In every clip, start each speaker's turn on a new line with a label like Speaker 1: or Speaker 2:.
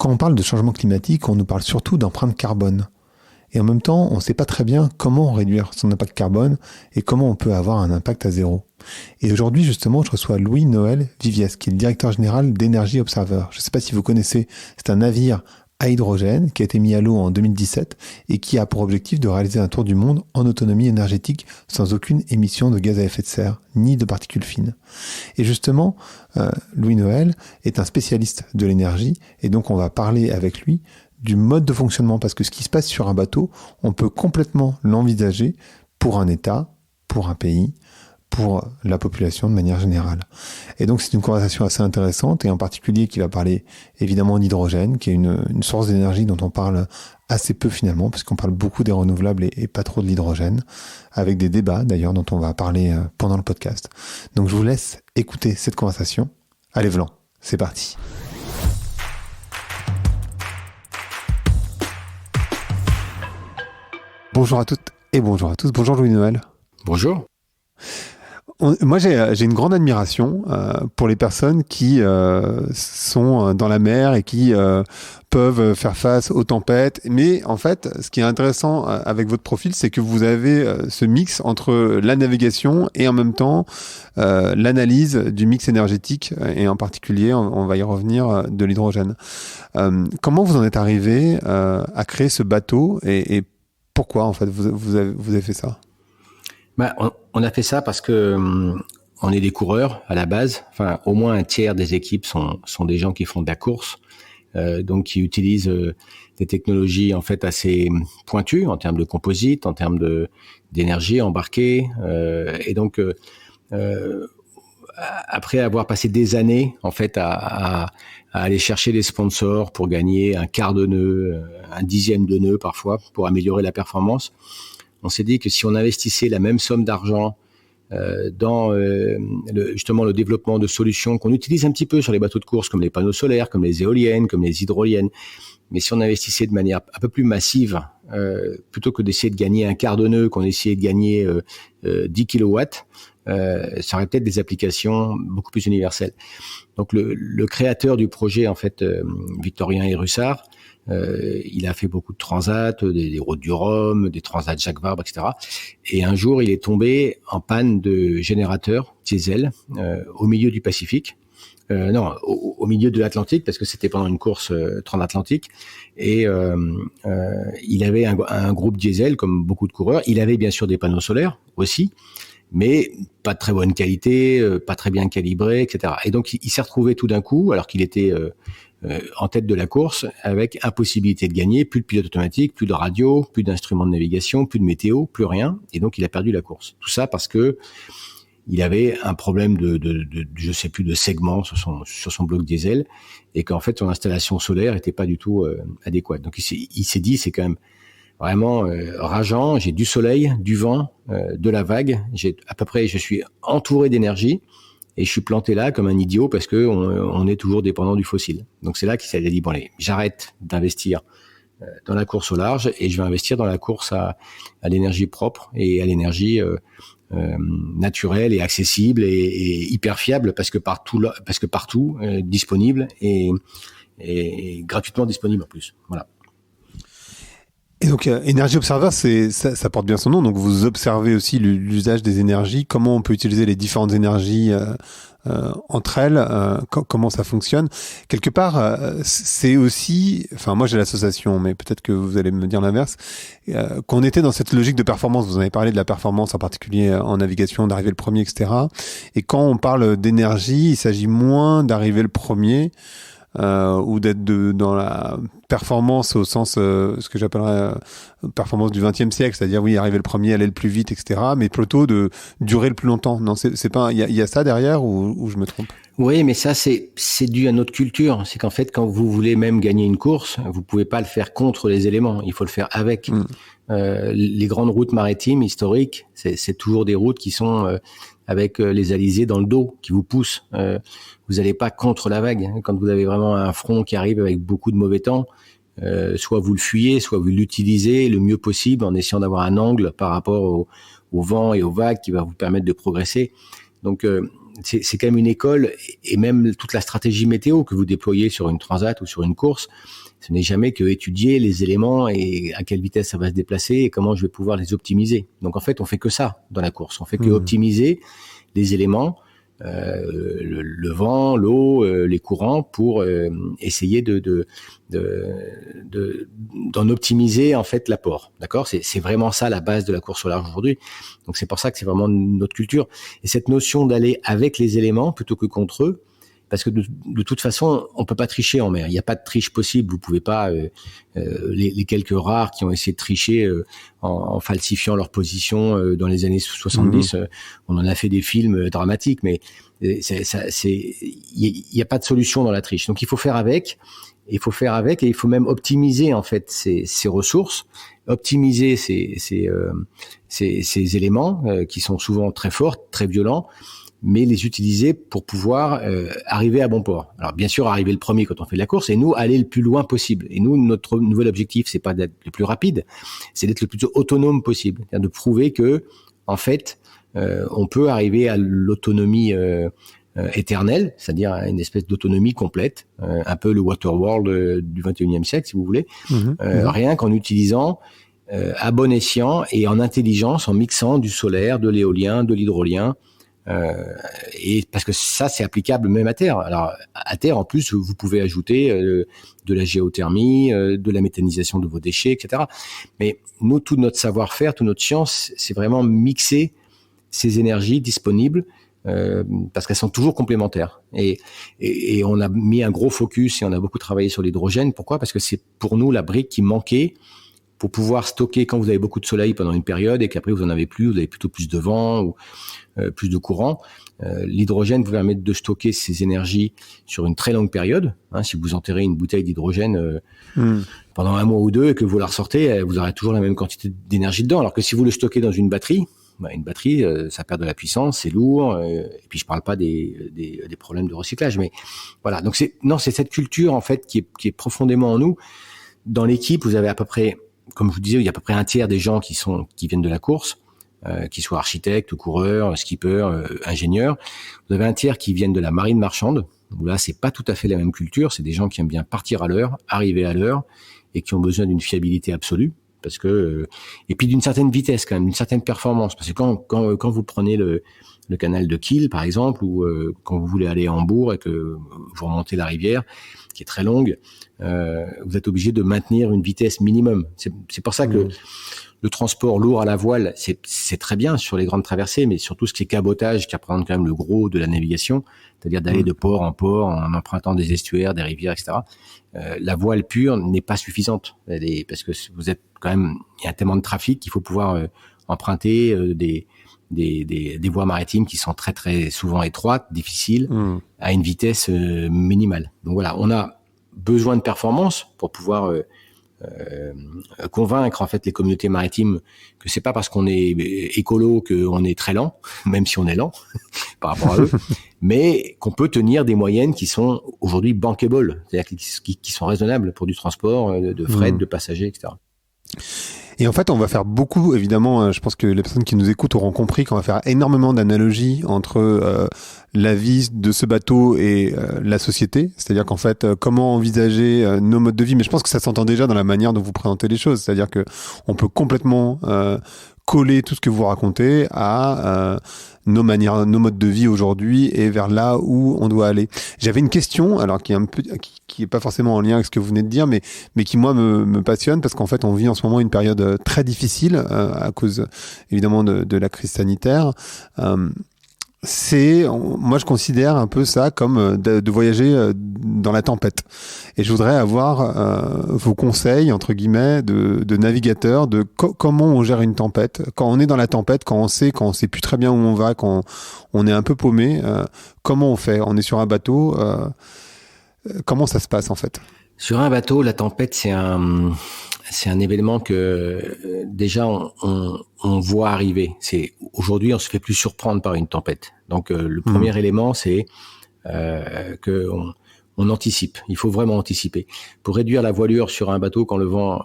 Speaker 1: Quand on parle de changement climatique, on nous parle surtout d'empreinte carbone. Et en même temps, on ne sait pas très bien comment réduire son impact carbone et comment on peut avoir un impact à zéro. Et aujourd'hui, justement, je reçois Louis-Noël Viviès, qui est le directeur général d'Energy Observer. Je ne sais pas si vous connaissez, c'est un navire à hydrogène qui a été mis à l'eau en 2017 et qui a pour objectif de réaliser un tour du monde en autonomie énergétique sans aucune émission de gaz à effet de serre ni de particules fines. Et justement, Louis-Noël est un spécialiste de l'énergie et donc on va parler avec lui du mode de fonctionnement, parce que ce qui se passe sur un bateau, on peut complètement l'envisager pour un État, pour un pays, pour la population de manière générale. Et donc c'est une conversation assez intéressante, et en particulier qui va parler évidemment d'hydrogène, qui est une source d'énergie dont on parle assez peu finalement, puisqu'on parle beaucoup des renouvelables et pas trop de l'hydrogène, avec des débats d'ailleurs dont on va parler pendant le podcast. Donc je vous laisse écouter cette conversation. Allez Vlan, c'est parti. Bonjour à toutes et bonjour à tous. Bonjour Louis-Noël.
Speaker 2: Bonjour.
Speaker 1: Moi, j'ai une grande admiration pour les personnes qui sont dans la mer et qui peuvent faire face aux tempêtes. Mais en fait, ce qui est intéressant avec votre profil, c'est que vous avez ce mix entre la navigation et en même temps l'analyse du mix énergétique et en particulier, on va y revenir, de l'hydrogène. Comment vous en êtes arrivé à créer ce bateau et pourquoi en fait vous avez fait ça?
Speaker 2: On a fait ça parce que on est des coureurs à la base. Enfin, au moins un tiers des équipes sont des gens qui font de la course, donc qui utilisent des technologies en fait assez pointues en termes de composite, en termes d'énergie embarquée, et donc après avoir passé des années en fait à aller chercher des sponsors pour gagner un quart de nœud, un dixième de nœud parfois pour améliorer la performance, on s'est dit que si on investissait la même somme d'argent dans justement le développement de solutions qu'on utilise un petit peu sur les bateaux de course, comme les panneaux solaires, comme les éoliennes, comme les hydroliennes, mais si on investissait de manière un peu plus massive, plutôt que d'essayer de gagner un quart de nœud, qu'on essayait de gagner 10 kilowatts, ça aurait peut-être des applications beaucoup plus universelles. Donc le créateur du projet, en fait, Victorien Hérussard, il a fait beaucoup de transats, des routes du Rhum, des transats Jacques Vabre, etc. Et un jour, il est tombé en panne de générateur diesel au milieu du Pacifique. Au milieu de l'Atlantique, parce que c'était pendant une course transatlantique. Et il avait un groupe diesel, comme beaucoup de coureurs. Il avait bien sûr des panneaux solaires aussi, mais pas de très bonne qualité, pas très bien calibré, etc. Et donc, il s'est retrouvé tout d'un coup, alors qu'il était en tête de la course, avec impossibilité de gagner, plus de pilote automatique, plus de radio, plus d'instruments de navigation, plus de météo, plus rien. Et donc, il a perdu la course. Tout ça parce que il avait un problème de je sais plus, de segment sur son bloc diesel, et qu'en fait, son installation solaire était pas du tout adéquate. Donc, il s'est dit, c'est quand même vraiment rageant. J'ai du soleil, du vent, de la vague. Je suis entouré d'énergie. Et je suis planté là comme un idiot parce que on est toujours dépendant du fossile. Donc c'est là qu'il s'est dit, bon allez, j'arrête d'investir dans la course au large et je vais investir dans la course à l'énergie propre et à l'énergie naturelle et accessible et hyper fiable parce que partout disponible et gratuitement disponible en plus. Voilà.
Speaker 1: Et donc, Energy Observer, ça porte bien son nom. Donc, vous observez aussi l'usage des énergies, comment on peut utiliser les différentes énergies entre elles, comment ça fonctionne. Quelque part, c'est aussi, enfin, moi j'ai l'association, mais peut-être que vous allez me dire l'inverse, qu'on était dans cette logique de performance. Vous en avez parlé de la performance, en particulier en navigation, d'arriver le premier, etc. Et quand on parle d'énergie, il s'agit moins d'arriver le premier, ou d'être dans la performance au sens ce que j'appellerais performance du XXe siècle, c'est-à-dire oui, arriver le premier, aller le plus vite, etc., mais plutôt de durer le plus longtemps. Non, c'est pas, il y a ça derrière ou je me trompe?
Speaker 2: Oui, mais ça c'est dû à notre culture. C'est qu'en fait, quand vous voulez même gagner une course, vous pouvez pas le faire contre les éléments. Il faut le faire avec. Les grandes routes maritimes historiques, c'est toujours des routes qui sont avec les alizés dans le dos, qui vous poussent. Vous n'allez pas contre la vague. Quand vous avez vraiment un front qui arrive avec beaucoup de mauvais temps, soit vous le fuyez, soit vous l'utilisez le mieux possible en essayant d'avoir un angle par rapport au vent et aux vagues qui va vous permettre de progresser. Donc c'est quand même une école, et même toute la stratégie météo que vous déployez sur une transat ou sur une course, ce n'est jamais que étudier les éléments et à quelle vitesse ça va se déplacer et comment je vais pouvoir les optimiser. Donc en fait, on fait que ça dans la course. On fait que optimiser les éléments, le vent, l'eau, les courants, pour essayer d'en optimiser en fait l'apport. D'accord ? C'est vraiment ça la base de la course au large aujourd'hui. Donc c'est pour ça que c'est vraiment notre culture. Et cette notion d'aller avec les éléments plutôt que contre eux, parce que de toute façon, on peut pas tricher en mer. Il n'y a pas de triche possible. Vous pouvez pas les quelques rares qui ont essayé de tricher en falsifiant leur position dans les années 70. On en a fait des films dramatiques, mais il y a pas de solution dans la triche. Donc il faut faire avec. Et il faut même optimiser en fait ces ressources, optimiser ces éléments qui sont souvent très forts, très violents, mais les utiliser pour pouvoir arriver à bon port. Alors bien sûr, arriver le premier quand on fait de la course, et nous aller le plus loin possible. Et nous, notre nouvel objectif, c'est pas d'être le plus rapide, c'est d'être le plus autonome possible, c'est-à-dire de prouver que en fait, on peut arriver à l'autonomie éternelle, c'est-à-dire une espèce d'autonomie complète, un peu le Waterworld du 21e siècle, si vous voulez, rien qu'en utilisant à bon escient et en intelligence, en mixant du solaire, de l'éolien, de l'hydrolien. Et parce que ça, c'est applicable même à terre. Alors à terre, en plus, vous pouvez ajouter de la géothermie, de la méthanisation de vos déchets, etc. Mais nous, tout notre savoir-faire, toute notre science, c'est vraiment mixer ces énergies disponibles parce qu'elles sont toujours complémentaires. Et on a mis un gros focus et on a beaucoup travaillé sur l'hydrogène. Pourquoi ? Parce que c'est pour nous la brique qui manquait pour pouvoir stocker quand vous avez beaucoup de soleil pendant une période et qu'après vous en avez plus, vous avez plutôt plus de vent ou plus de courant. L'hydrogène vous permet de stocker ces énergies sur une très longue période. Si vous enterrez une bouteille d'hydrogène pendant un mois ou deux et que vous la ressortez, vous aurez toujours la même quantité d'énergie dedans. Alors que si vous le stockez dans une batterie, ça perd de la puissance, c'est lourd. Et puis je parle pas des problèmes de recyclage, mais voilà. Donc c'est cette culture en fait qui est profondément en nous. Dans l'équipe, vous avez à peu près, comme je vous disais, il y a à peu près un tiers des gens qui viennent de la course, qui soient architectes, coureurs, skippers, ingénieurs. Vous avez un tiers qui viennent de la marine marchande, où là, c'est pas tout à fait la même culture. C'est des gens qui aiment bien partir à l'heure, arriver à l'heure, et qui ont besoin d'une fiabilité absolue, parce que et puis d'une certaine vitesse quand même, d'une certaine performance. Parce que quand vous prenez le canal de Kiel, par exemple, ou quand vous voulez aller à Hambourg et que vous remontez la rivière, qui est très longue, vous êtes obligé de maintenir une vitesse minimum. C'est pour ça que le transport lourd à la voile, c'est très bien sur les grandes traversées, mais surtout ce qui est cabotage, qui représente quand même le gros de la navigation, c'est-à-dire d'aller de port en port en empruntant des estuaires, des rivières, etc. La voile pure n'est pas suffisante, parce que vous êtes quand même, il y a tellement de trafic qu'il faut pouvoir emprunter des voies maritimes qui sont très très souvent étroites, difficiles, à une vitesse minimale. Donc voilà, on a besoin de performance pour pouvoir convaincre en fait les communautés maritimes que c'est pas parce qu'on est écolo qu'on est très lent, même si on est lent par rapport à eux, mais qu'on peut tenir des moyennes qui sont aujourd'hui bankable, c'est-à-dire qui sont raisonnables pour du transport de fret, de passagers, etc.
Speaker 1: Et en fait, on va faire beaucoup, évidemment, je pense que les personnes qui nous écoutent auront compris qu'on va faire énormément d'analogies entre la vie de ce bateau et la société. C'est-à-dire qu'en fait, comment envisager nos modes de vie. Mais je pense que ça s'entend déjà dans la manière dont vous présentez les choses. C'est-à-dire que on peut complètement coller tout ce que vous racontez à nos manières, nos modes de vie aujourd'hui et vers là où on doit aller. J'avais une question, alors qui est pas forcément en lien avec ce que vous venez de dire, mais qui moi me passionne parce qu'en fait on vit en ce moment une période très difficile à cause évidemment de la crise sanitaire. Moi je considère un peu ça comme de voyager dans la tempête. Et je voudrais avoir vos conseils entre guillemets de navigateur de comment on gère une tempête, quand on est dans la tempête, quand on sait plus très bien où on va, quand on est un peu paumé, comment on fait? On est sur un bateau, comment ça se passe en fait?
Speaker 2: Sur un bateau, la tempête c'est un événement que déjà on voit arriver. Aujourd'hui on se fait plus surprendre par une tempête. Donc le premier élément c'est que on anticipe. Il faut vraiment anticiper. Pour réduire la voilure sur un bateau quand le vent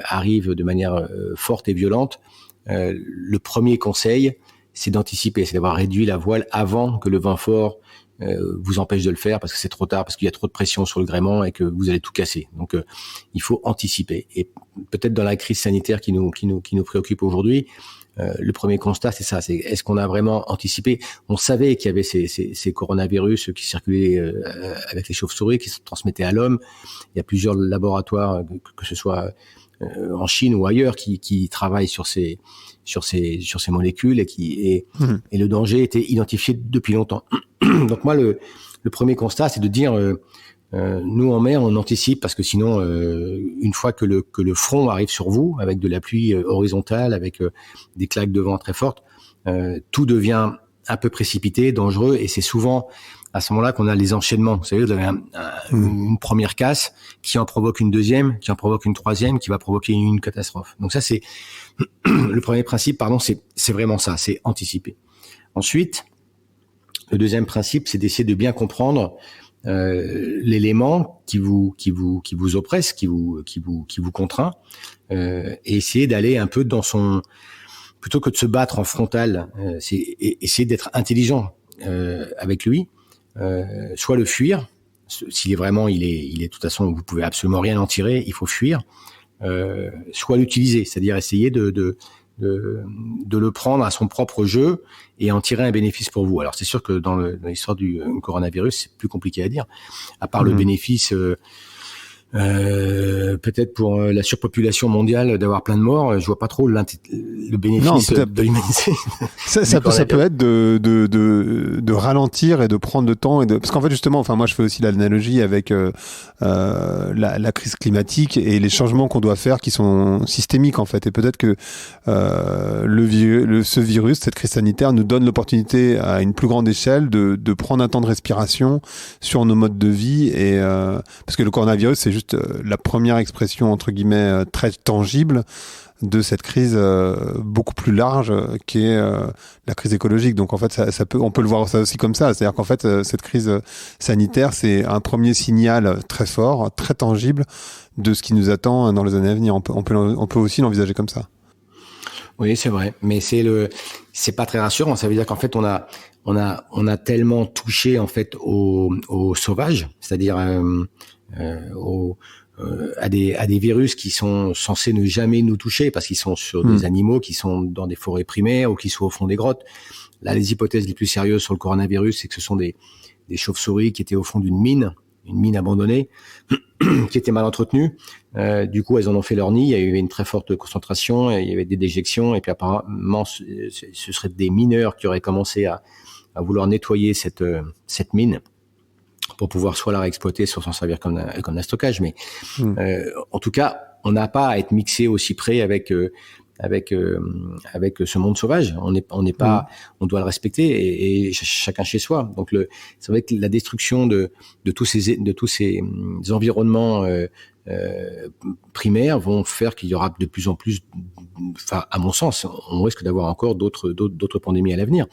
Speaker 2: arrive de manière forte et violente, le premier conseil c'est d'anticiper, c'est d'avoir réduit la voile avant que le vent fort vous empêche de le faire parce que c'est trop tard, parce qu'il y a trop de pression sur le gréement et que vous allez tout casser. Donc, il faut anticiper. Et peut-être dans la crise sanitaire qui nous préoccupe aujourd'hui, le premier constat, c'est ça. C'est est-ce qu'on a vraiment anticipé? On savait qu'il y avait ces coronavirus qui circulaient avec les chauves-souris, qui se transmettaient à l'homme. Il y a plusieurs laboratoires, que ce soit en Chine ou ailleurs, qui travaillent sur ces molécules et le danger était identifié depuis longtemps. Donc moi, le premier constat, c'est de dire nous en mer, on anticipe parce que sinon, une fois que le front arrive sur vous, avec de la pluie horizontale, avec des claques de vent très fortes, tout devient un peu précipité, dangereux, et c'est souvent à ce moment-là qu'on a les enchaînements. Vous savez, vous avez une première casse qui en provoque une deuxième, qui en provoque une troisième, qui va provoquer une catastrophe. Donc ça, c'est le premier principe, c'est vraiment ça, c'est anticiper. Ensuite, le deuxième principe, c'est d'essayer de bien comprendre l'élément qui vous oppresse, qui vous contraint, et essayer d'aller un peu dans son, plutôt que de se battre en frontal, c'est essayer d'être intelligent avec lui, soit le fuir, s'il est vraiment, il est de toute façon, vous pouvez absolument rien en tirer, il faut fuir, soit l'utiliser, c'est-à-dire essayer de le prendre à son propre jeu et en tirer un bénéfice pour vous. Alors c'est sûr que dans l'histoire du coronavirus, c'est plus compliqué à dire. À part le bénéfice, peut-être pour la surpopulation mondiale d'avoir plein de morts, je vois pas trop le bénéfice de l'humanité.
Speaker 1: Ça peut être de ralentir et de prendre le temps parce qu'en fait justement, enfin moi je fais aussi l'analogie avec la crise climatique et les changements qu'on doit faire qui sont systémiques en fait, et peut-être que ce virus, cette crise sanitaire nous donne l'opportunité à une plus grande échelle de prendre un temps de respiration sur nos modes de vie, et parce que le coronavirus c'est juste la première expression entre guillemets très tangible de cette crise beaucoup plus large qui est la crise écologique. Donc en fait on peut le voir ça aussi comme ça, c'est-à-dire qu'en fait cette crise sanitaire c'est un premier signal très fort, très tangible de ce qui nous attend dans les années à venir. On peut aussi l'envisager comme ça.
Speaker 2: Oui, c'est vrai, mais c'est pas très rassurant. Ça veut dire qu'en fait on a tellement touché en fait au sauvage, c'est-à-dire à des virus qui sont censés ne jamais nous toucher parce qu'ils sont sur des animaux qui sont dans des forêts primaires ou qui sont au fond des grottes. Là, les hypothèses les plus sérieuses sur le coronavirus, c'est que ce sont des chauves-souris qui étaient au fond d'une mine abandonnée, qui était mal entretenue. Du coup, elles en ont fait leur nid. Il y avait une très forte concentration, il y avait des déjections, et puis apparemment, ce seraient des mineurs qui auraient commencé à vouloir nettoyer cette mine pour pouvoir soit la réexploiter, soit s'en servir comme un stockage. Mais en tout cas, on n'a pas à être mixé aussi près avec ce monde sauvage. On n'est pas, on doit le respecter et chacun chez soi. Donc c'est vrai que la destruction de tous ces environnements primaires vont faire qu'il y aura de plus en plus, enfin à mon sens, on risque d'avoir encore d'autres pandémies à l'avenir.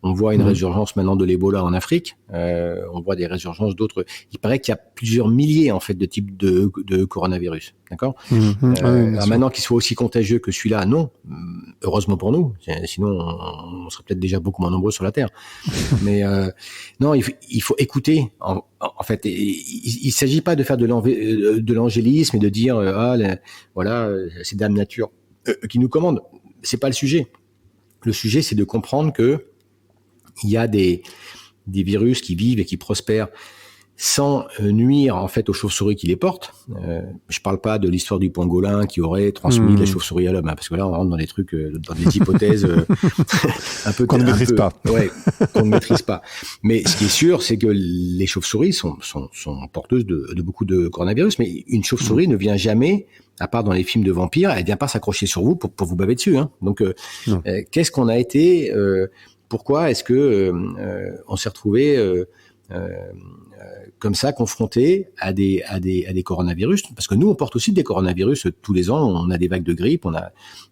Speaker 2: On voit une résurgence maintenant de l'Ebola en Afrique. On voit des résurgences d'autres. Il paraît qu'il y a plusieurs milliers en fait de types de coronavirus. D'accord. Alors maintenant qu'il soit aussi contagieux que celui-là, non. Heureusement pour nous. Sinon, on serait peut-être déjà beaucoup moins nombreux sur la Terre. Mais non, il faut écouter. En fait, il s'agit pas de faire de l'angélisme et de dire voilà, c'est Dame Nature qui nous commande. C'est pas le sujet. Le sujet, c'est de comprendre que il y a des virus qui vivent et qui prospèrent sans nuire en fait aux chauves-souris qui les portent. Je parle pas de l'histoire du pangolin qui aurait transmis les chauves-souris à l'homme, parce que là on rentre dans des trucs, dans des hypothèses un peu
Speaker 1: qu'on ne maîtrise pas.
Speaker 2: Ouais, qu'on ne maîtrise pas. Mais ce qui est sûr, c'est que les chauves-souris sont porteuses de beaucoup de coronavirus. Mais une chauve-souris ne vient jamais, à part dans les films de vampires, elle vient pas s'accrocher sur vous pour vous baver dessus. Hein. Donc qu'est-ce qu'on a été pourquoi est-ce que on s'est retrouvé comme ça, confronté à des coronavirus, parce que nous, on porte aussi des coronavirus tous les ans. On a des vagues de grippe,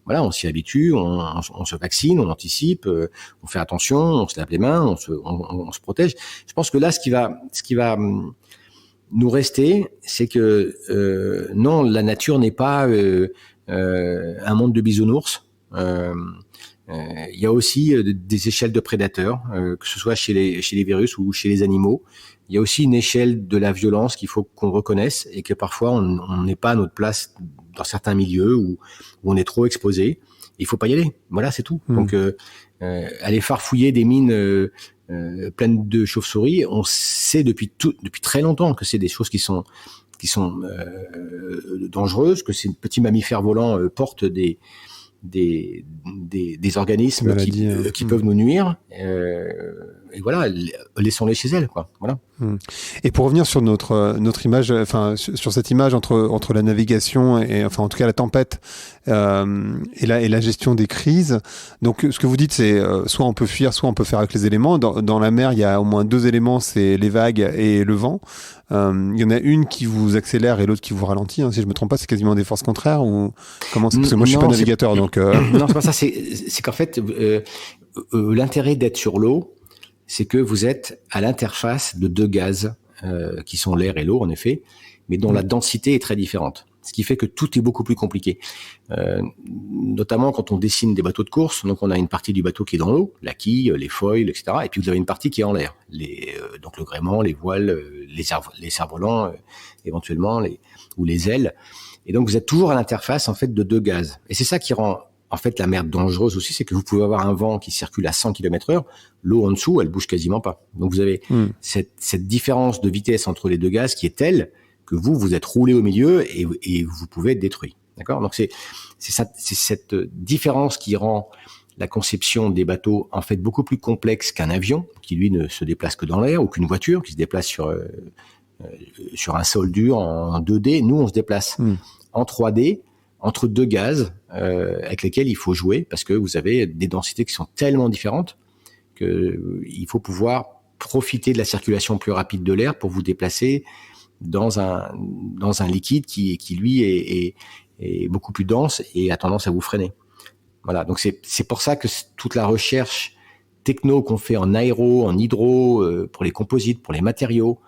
Speaker 2: on s'y habitue, on se vaccine, on anticipe, on fait attention, on se lave les mains, on se protège. Je pense que là, ce qui va nous rester, c'est que non, la nature n'est pas un monde de bisounours. Il y a aussi des échelles de prédateurs, que ce soit chez les virus ou chez les animaux. Il y a aussi une échelle de la violence qu'il faut qu'on reconnaisse et que parfois on n'est pas à notre place dans certains milieux où on est trop exposé. Il faut pas y aller. Voilà, c'est tout. Donc, aller farfouiller des mines pleines de chauves-souris, on sait depuis très longtemps que c'est des choses qui sont dangereuses, que ces petits mammifères volants portent des organismes
Speaker 1: maladies,
Speaker 2: qui peuvent nous nuire. Et voilà, laissons-les chez elles, quoi. Voilà.
Speaker 1: Et pour revenir sur notre image, enfin sur cette image entre la navigation et enfin en tout cas la tempête et la gestion des crises. Donc ce que vous dites, c'est soit on peut fuir, soit on peut faire avec les éléments. Dans la mer, il y a au moins 2 éléments, c'est les vagues et le vent. Il y en a une qui vous accélère et l'autre qui vous ralentit. Hein, si je me trompe pas, c'est quasiment des forces contraires ou comment c'est? Parce que moi je suis pas navigateur, donc.
Speaker 2: Non, c'est pas ça. C'est qu'en fait l'intérêt d'être sur l'eau, c'est que vous êtes à l'interface de 2 gaz qui sont l'air et l'eau, en effet, mais dont la densité est très différente. Ce qui fait que tout est beaucoup plus compliqué. Notamment quand on dessine des bateaux de course, donc on a une partie du bateau qui est dans l'eau, la quille, les foils, etc. Et puis vous avez une partie qui est en l'air, donc le gréement, les voiles, les cerfs-volants, éventuellement, ou les ailes. Et donc vous êtes toujours à l'interface en fait de 2 gaz. Et c'est ça qui rend en fait la mer dangereuse aussi, c'est que vous pouvez avoir un vent qui circule à 100 km/h, l'eau en dessous, elle bouge quasiment pas. Donc vous avez cette différence de vitesse entre les 2 gaz qui est telle que vous êtes roulé au milieu et vous pouvez être détruit. D'accord? Donc c'est cette différence qui rend la conception des bateaux en fait beaucoup plus complexe qu'un avion qui lui ne se déplace que dans l'air, ou qu'une voiture qui se déplace sur un sol dur en 2D. Nous on se déplace en 3D entre 2 gaz avec lesquels il faut jouer parce que vous avez des densités qui sont tellement différentes que il faut pouvoir profiter de la circulation plus rapide de l'air pour vous déplacer dans un liquide qui lui est beaucoup plus dense et a tendance à vous freiner. Voilà, donc c'est pour ça que toute la recherche techno qu'on fait en aéro, en hydro, pour les composites, pour les matériaux,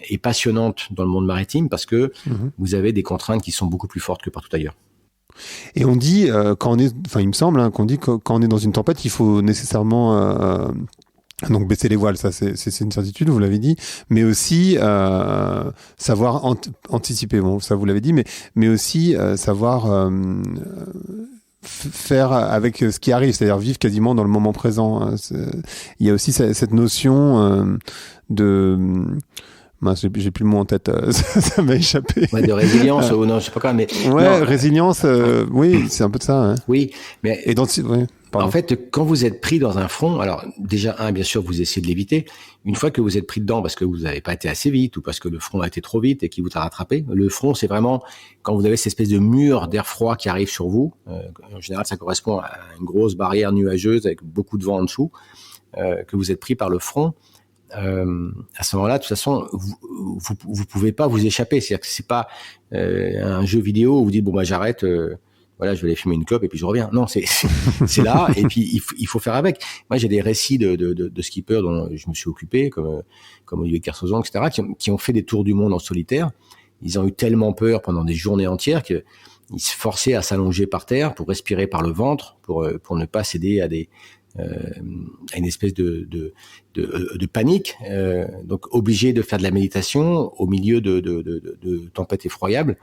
Speaker 2: est passionnante dans le monde maritime parce que vous avez des contraintes qui sont beaucoup plus fortes que partout ailleurs.
Speaker 1: Et on dit, quand on est, enfin il me semble qu'on dit que quand on est dans une tempête, il faut nécessairement donc baisser les voiles, ça c'est une certitude, vous l'avez dit, mais aussi savoir anticiper, bon ça vous l'avez dit, mais aussi savoir faire avec ce qui arrive, c'est-à-dire vivre quasiment dans le moment présent. Il y a aussi cette notion de... j'ai plus le mot en tête, ça m'a échappé.
Speaker 2: Ouais, de résilience, ou non, je sais pas quoi, mais...
Speaker 1: Ouais,
Speaker 2: non,
Speaker 1: résilience, oui, c'est un peu de ça. Hein.
Speaker 2: Oui, mais...
Speaker 1: Et ouais,
Speaker 2: en fait, quand vous êtes pris dans un front, alors déjà, bien sûr, vous essayez de l'éviter. Une fois que vous êtes pris dedans parce que vous n'avez pas été assez vite ou parce que le front a été trop vite et qu'il vous a rattrapé, le front, c'est vraiment quand vous avez cette espèce de mur d'air froid qui arrive sur vous. En général, ça correspond à une grosse barrière nuageuse avec beaucoup de vent en dessous, que vous êtes pris par le front. À ce moment-là, de toute façon, vous pouvez pas vous échapper. C'est-à-dire que c'est pas un jeu vidéo où vous dites bon bah j'arrête. Voilà, je vais aller fumer une clope et puis je reviens. Non, c'est là et puis il faut faire avec. Moi, j'ai des récits de skippers dont je me suis occupé, comme Olivier Kersauzon, etc., qui ont fait des tours du monde en solitaire. Ils ont eu tellement peur pendant des journées entières qu'ils se forçaient à s'allonger par terre pour respirer par le ventre, pour ne pas céder à une espèce de panique, donc obligé de faire de la méditation au milieu de tempêtes effroyables.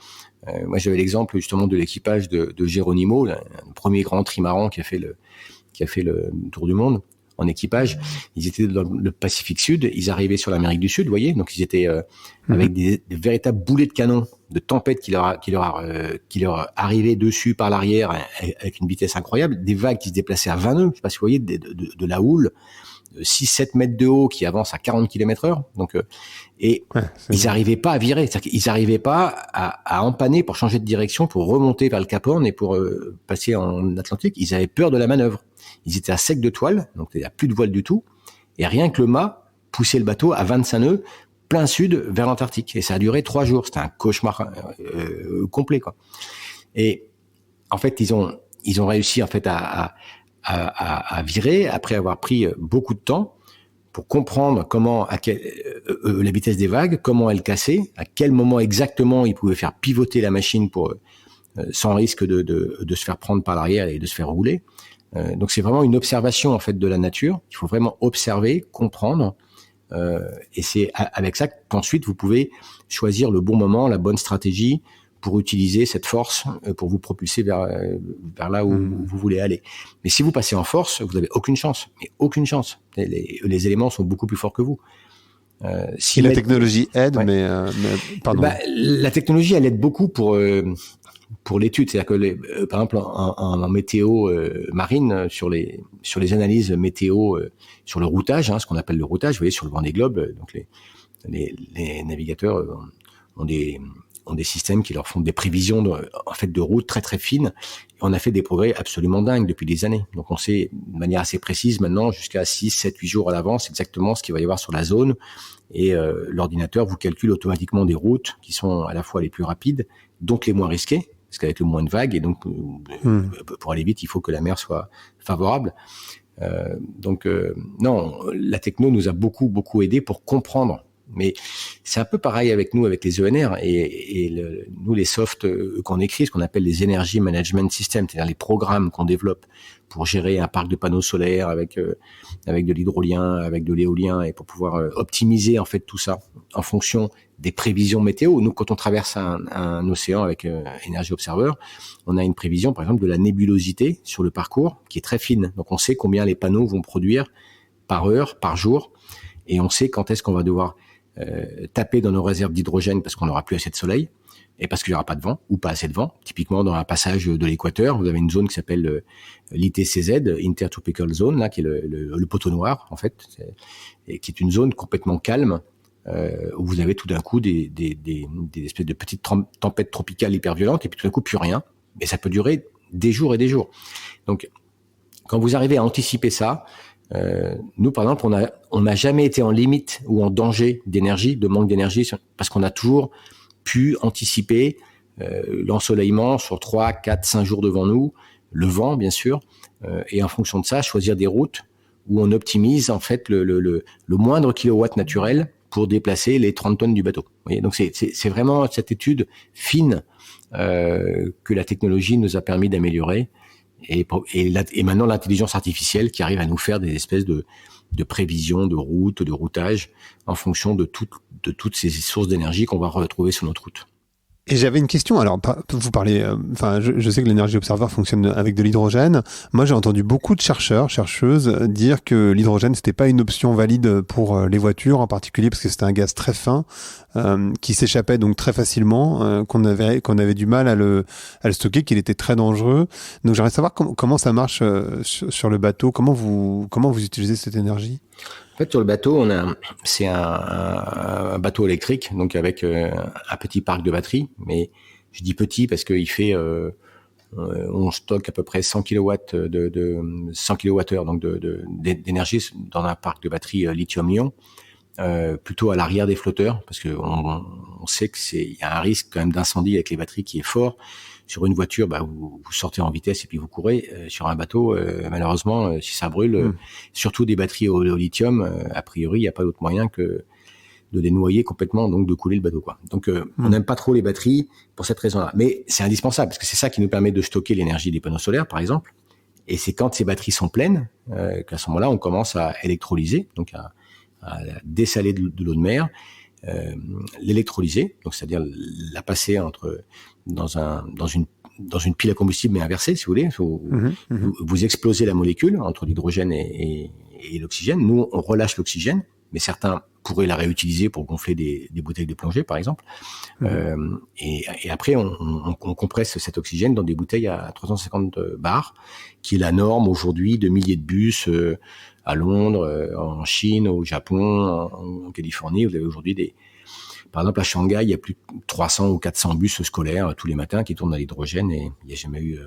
Speaker 2: Moi, j'avais l'exemple justement de l'équipage de Geronimo, le premier grand trimaran qui a fait le tour du monde en équipage. Ils étaient dans le Pacifique Sud, ils arrivaient sur l'Amérique du Sud, vous voyez, donc ils étaient avec des véritables boulets de canon de tempête qui leur arrivaient dessus par l'arrière avec une vitesse incroyable, des vagues qui se déplaçaient à 20 nœuds, je sais pas si vous voyez, de la houle, 6-7 mètres de haut qui avance à 40 km/h. Donc, et ils n'arrivaient pas à virer, c'est-à-dire qu'ils n'arrivaient pas à empanner pour changer de direction, pour remonter vers le Cap Horn et pour passer en Atlantique. Ils avaient peur de la manœuvre. Ils étaient à sec de toile, donc il n'y a plus de voile du tout. Et rien que le mât poussait le bateau à 25 nœuds, plein sud vers l'Antarctique. Et ça a duré 3 jours. C'était un cauchemar complet, quoi. Et en fait, ils ont réussi en fait à virer après avoir pris beaucoup de temps pour comprendre comment la vitesse des vagues, comment elles cassaient, à quel moment exactement ils pouvaient faire pivoter la machine pour sans risque de se faire prendre par l'arrière et de se faire rouler. Donc c'est vraiment une observation en fait de la nature. Il faut vraiment observer, comprendre, et c'est avec ça qu'ensuite vous pouvez choisir le bon moment, la bonne stratégie pour utiliser cette force pour vous propulser vers là où vous voulez aller. Mais si vous passez en force, vous n'avez aucune chance, mais aucune chance. Les éléments sont beaucoup plus forts que vous.
Speaker 1: Si la technologie aide,
Speaker 2: ouais.
Speaker 1: mais pardon.
Speaker 2: La technologie, elle aide beaucoup pour l'étude. C'est-à-dire que, par exemple, en météo marine, sur les analyses météo, sur le routage, ce qu'on appelle le routage, vous voyez, sur le Vendée Globe, donc les navigateurs ont des systèmes qui leur font des prévisions de route très très fines. Et on a fait des progrès absolument dingues depuis des années. Donc on sait de manière assez précise maintenant, jusqu'à 6, 7, 8 jours à l'avance, exactement ce qu'il va y avoir sur la zone. Et l'ordinateur vous calcule automatiquement des routes qui sont à la fois les plus rapides, donc les moins risquées, parce qu'avec le moins de vagues, et donc pour aller vite, il faut que la mer soit favorable. Non, la techno nous a beaucoup aidé pour comprendre. Mais c'est un peu pareil avec nous, avec les ENR et nous, les softs qu'on écrit, ce qu'on appelle les Energy Management Systems, c'est-à-dire les programmes qu'on développe pour gérer un parc de panneaux solaires avec de l'hydrolien, avec de l'éolien, et pour pouvoir optimiser en fait tout ça en fonction des prévisions météo. Nous, quand on traverse un océan avec Energy Observer, on a une prévision, par exemple, de la nébulosité sur le parcours qui est très fine. Donc, on sait combien les panneaux vont produire par heure, par jour, et on sait quand est-ce qu'on va devoir taper dans nos réserves d'hydrogène parce qu'on n'aura plus assez de soleil et parce qu'il n'y aura pas de vent ou pas assez de vent. Typiquement, dans un passage de l'équateur, vous avez une zone qui s'appelle l'ITCZ, Intertropical Zone, là, qui est le poteau noir, en fait, et qui est une zone complètement calme où vous avez tout d'un coup des espèces de petites tempêtes tropicales hyper violentes et puis tout d'un coup plus rien. Mais ça peut durer des jours et des jours. Donc, quand vous arrivez à anticiper ça, nous, par exemple, on n'a jamais été en limite ou en danger d'énergie, de manque d'énergie, parce qu'on a toujours pu anticiper l'ensoleillement sur 3, 4, 5 jours devant nous, le vent, bien sûr, et en fonction de ça, choisir des routes où on optimise en fait le moindre kilowatt naturel pour déplacer les 30 tonnes du bateau. Vous voyez, donc c'est vraiment cette étude fine que la technologie nous a permis d'améliorer. Et maintenant l'intelligence artificielle qui arrive à nous faire des espèces de prévisions, de routes, de routage en fonction de toutes ces sources d'énergie qu'on va retrouver sur notre route.
Speaker 1: Et j'avais une question. Alors, vous parlez, je sais que l'Energy Observer fonctionne avec de l'hydrogène. Moi, j'ai entendu beaucoup de chercheuses dire que l'hydrogène, c'était pas une option valide pour les voitures, en particulier parce que c'était un gaz très fin, qui s'échappait donc très facilement, qu'on avait du mal à le stocker, qu'il était très dangereux. Donc, j'aimerais savoir comment ça marche sur le bateau. Comment vous utilisez cette énergie?
Speaker 2: En fait, sur le bateau, c'est un bateau électrique, donc avec un petit parc de batterie. Mais je dis petit parce qu'il fait, on stocke à peu près 100 kW 100 kWh donc d'énergie dans un parc de batterie lithium-ion, plutôt à l'arrière des flotteurs, parce que on sait il y a un risque quand même d'incendie avec les batteries qui est fort. Sur une voiture, vous sortez en vitesse et puis vous courez. Sur un bateau, malheureusement, si ça brûle, surtout des batteries au lithium, a priori, il n'y a pas d'autre moyen que de les noyer complètement, donc de couler le bateau, quoi. Donc, on n'aime pas trop les batteries pour cette raison-là. Mais c'est indispensable, parce que c'est ça qui nous permet de stocker l'énergie des panneaux solaires, par exemple. Et c'est quand ces batteries sont pleines qu'à ce moment-là, on commence à électrolyser, donc à dessaler de l'eau de mer, l'électrolyser, donc c'est-à-dire la passer dans une pile à combustible mais inversée, si vous voulez. Vous explosez la molécule entre l'hydrogène et l'oxygène. Nous, on relâche l'oxygène, mais certains pourraient la réutiliser pour gonfler des bouteilles de plongée, par exemple. Et après, on compresse cet oxygène dans des bouteilles à 350 bars, qui est la norme aujourd'hui de milliers de bus à Londres, en Chine, au Japon, en Californie. Vous avez aujourd'hui par exemple, à Shanghai, il y a plus de 300 ou 400 bus scolaires tous les matins qui tournent à l'hydrogène et il n'y a jamais eu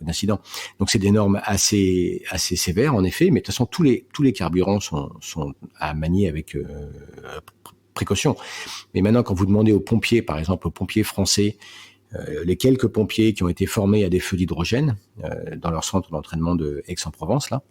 Speaker 2: d'incident. Donc, c'est des normes assez sévères, en effet, mais de toute façon, tous les carburants sont à manier avec précaution. Mais maintenant, quand vous demandez aux pompiers, par exemple, aux pompiers français, les quelques pompiers qui ont été formés à des feux d'hydrogène dans leur centre d'entraînement de Aix-en-Provence, là,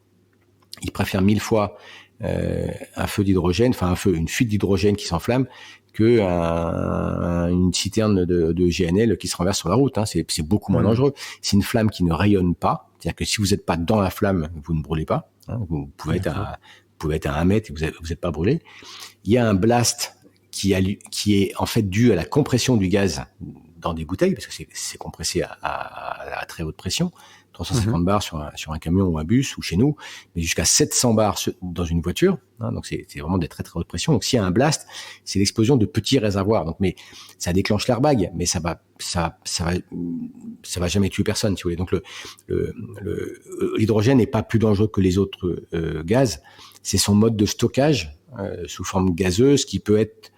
Speaker 2: ils préfèrent 1000 fois un feu d'hydrogène, une fuite d'hydrogène qui s'enflamme, que une citerne de GNL qui se renverse sur la route. Hein. C'est beaucoup moins dangereux. C'est une flamme qui ne rayonne pas. C'est-à-dire que si vous n'êtes pas dans la flamme, vous ne brûlez pas. Hein. Vous pouvez être à 1 mètre et vous n'êtes pas brûlé. Il y a un blast qui est en fait dû à la compression du gaz dans des bouteilles, parce que c'est compressé à très haute pression, 350 bars sur un camion ou un bus ou chez nous, mais jusqu'à 700 bars dans une voiture. Hein, donc c'est vraiment des très très haute pression. Donc s'il y a un blast, c'est l'explosion de petits réservoirs. Donc mais ça déclenche l'airbag, mais ça va jamais tuer personne, si vous voulez. Donc l'hydrogène n'est pas plus dangereux que les autres gaz. C'est son mode de stockage sous forme gazeuse qui peut être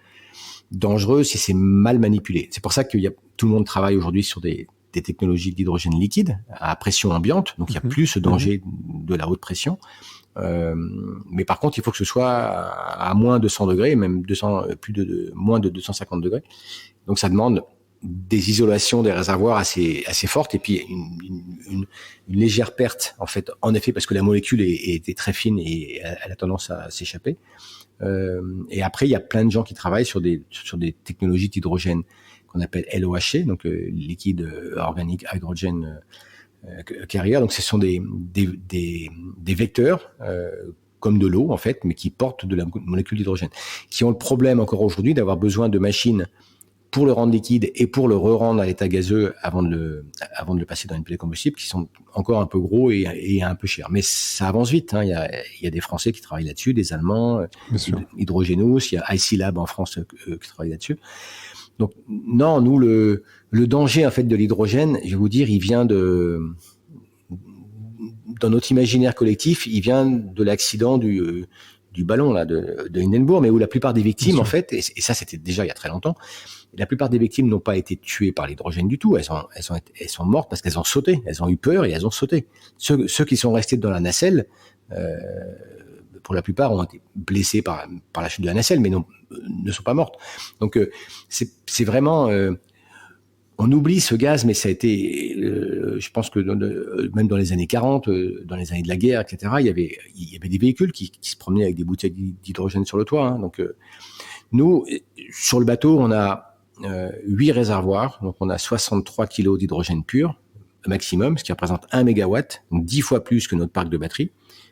Speaker 2: dangereux si c'est mal manipulé. C'est pour ça que tout le monde travaille aujourd'hui sur des technologies d'hydrogène liquide à pression ambiante, donc il n'y a plus ce danger de la haute pression. Mais par contre, il faut que ce soit à moins de 100 degrés, même moins de 250 degrés. Donc ça demande des isolations des réservoirs assez fortes et puis une légère perte en effet parce que la molécule est très fine et elle a tendance à s'échapper. Et après, il y a plein de gens qui travaillent sur des technologies d'hydrogène qu'on appelle LOHC, donc liquide organic hydrogen carrier. Donc ce sont des vecteurs comme de l'eau en fait, mais qui portent de la molécule d'hydrogène, qui ont le problème encore aujourd'hui d'avoir besoin de machines pour le rendre liquide et pour le re-rendre à l'état gazeux avant de le passer dans une pile à combustible, qui sont encore un peu gros et un peu chers. Mais ça avance vite. Hein. Il y a des Français qui travaillent là-dessus, des Allemands, Hydrogenous, il y a IC Lab en France qui travaille là-dessus. Donc non, nous le danger en fait de l'hydrogène, je vais vous dire, il vient dans notre imaginaire collectif, il vient de l'accident du ballon là de Hindenburg, mais où la plupart des victimes en fait, et ça c'était déjà il y a très longtemps, la plupart des victimes n'ont pas été tuées par l'hydrogène du tout. Elles sont mortes parce qu'elles ont sauté. Elles ont eu peur et elles ont sauté. Ceux qui sont restés dans la nacelle, pour la plupart, ont été blessés par la chute de la nacelle, mais ne sont pas mortes. Donc, c'est vraiment... on oublie ce gaz, mais ça a été... je pense que même dans les années 40, dans les années de la guerre, etc., il y avait des véhicules qui se promenaient avec des bouteilles d'hydrogène sur le toit. Hein. Donc, nous, sur le bateau, on a 8 réservoirs, donc on a 63 kilos d'hydrogène pur maximum, ce qui représente 1 mégawatt, donc 10 fois plus que notre parc de batterie,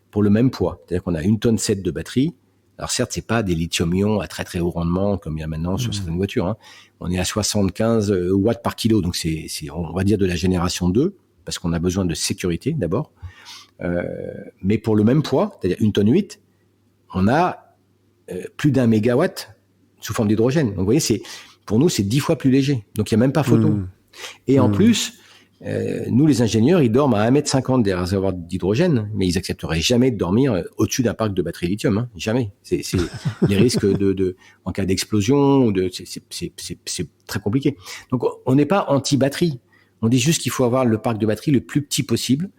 Speaker 2: pour le même poids. C'est-à-dire qu'on a 1,7 tonne de batterie. Alors certes, c'est pas des lithium-ion à très très haut rendement comme il y a maintenant sur certaines voitures. Hein. On est à 75 watts par kilo, donc c'est on va dire de la génération 2, parce qu'on a besoin de sécurité d'abord. Mais pour le même poids, c'est-à-dire 1,8 tonne, on a plus d'1 mégawatt sous forme d'hydrogène. Donc vous voyez, pour nous, c'est 10 fois plus léger. Donc il n'y a même pas photo. Et en plus, nous, les ingénieurs, ils dorment à 1,50 m des réservoirs d'hydrogène, mais ils accepteraient jamais de dormir au-dessus d'un parc de batterie lithium. Hein. Jamais. C'est les risques en cas d'explosion, c'est très compliqué. Donc on n'est pas anti-batterie. On dit juste qu'il faut avoir le parc de batterie le plus petit possible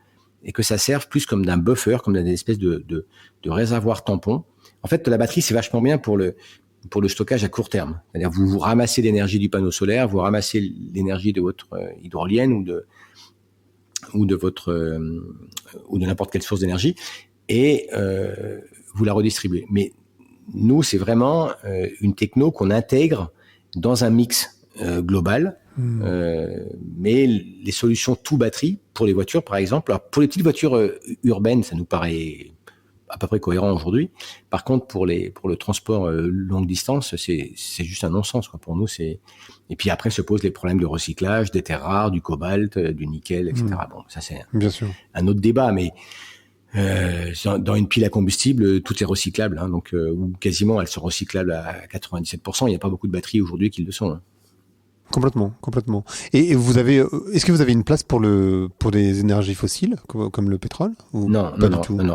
Speaker 2: et que ça serve plus comme d'un buffer, comme d'une espèce de réservoir tampon. En fait, la batterie, c'est vachement bien pour le stockage à court terme. C'est-à-dire vous ramassez l'énergie du panneau solaire, vous ramassez l'énergie de votre hydrolienne ou de n'importe quelle source d'énergie et vous la redistribuez. Mais nous, c'est vraiment une techno qu'on intègre dans un mix global. Mais les solutions tout batterie pour les voitures, par exemple, alors pour les petites voitures urbaines, ça nous paraît à peu près cohérent aujourd'hui. Par contre, pour le transport longue distance, c'est juste un non-sens, quoi. Pour nous, et puis après se posent les problèmes de recyclage, des terres rares, du cobalt, du nickel, etc. Bon, ça c'est un autre débat, mais dans une pile à combustible, tout est recyclable, hein, donc ou quasiment elles sont recyclables à 97%. Il n'y a pas beaucoup de batteries aujourd'hui qui le sont. Hein.
Speaker 1: Complètement. Et est-ce que vous avez une place pour des énergies fossiles comme le pétrole ou
Speaker 2: Non,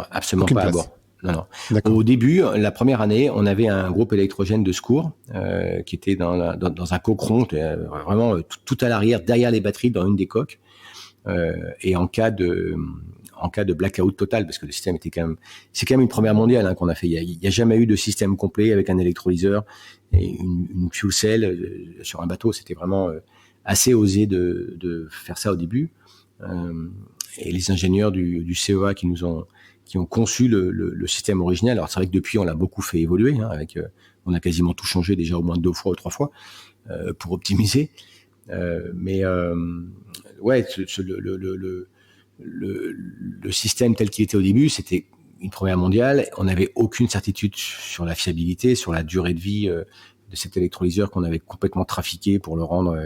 Speaker 2: absolument
Speaker 1: aucune
Speaker 2: pas
Speaker 1: place.
Speaker 2: à bord. Non. Au début, la première année, on avait un groupe électrogène de secours qui était dans un coqueron, vraiment tout à l'arrière, derrière les batteries, dans une des coques. Et en cas de blackout total, parce que le système c'est quand même une première mondiale hein, qu'on a fait. Il y a jamais eu de système complet avec un électrolyseur et une fuel cell sur un bateau. C'était vraiment assez osé de faire ça au début. Et les ingénieurs du CEA qui ont conçu le système original. Alors c'est vrai que depuis on l'a beaucoup fait évoluer hein, avec On a quasiment tout changé déjà au moins 2 fois ou 3 fois pour optimiser. Ouais, le système tel qu'il était au début, c'était une première mondiale. On n'avait aucune certitude sur la fiabilité, sur la durée de vie de cet électrolyseur qu'on avait complètement trafiqué pour le rendre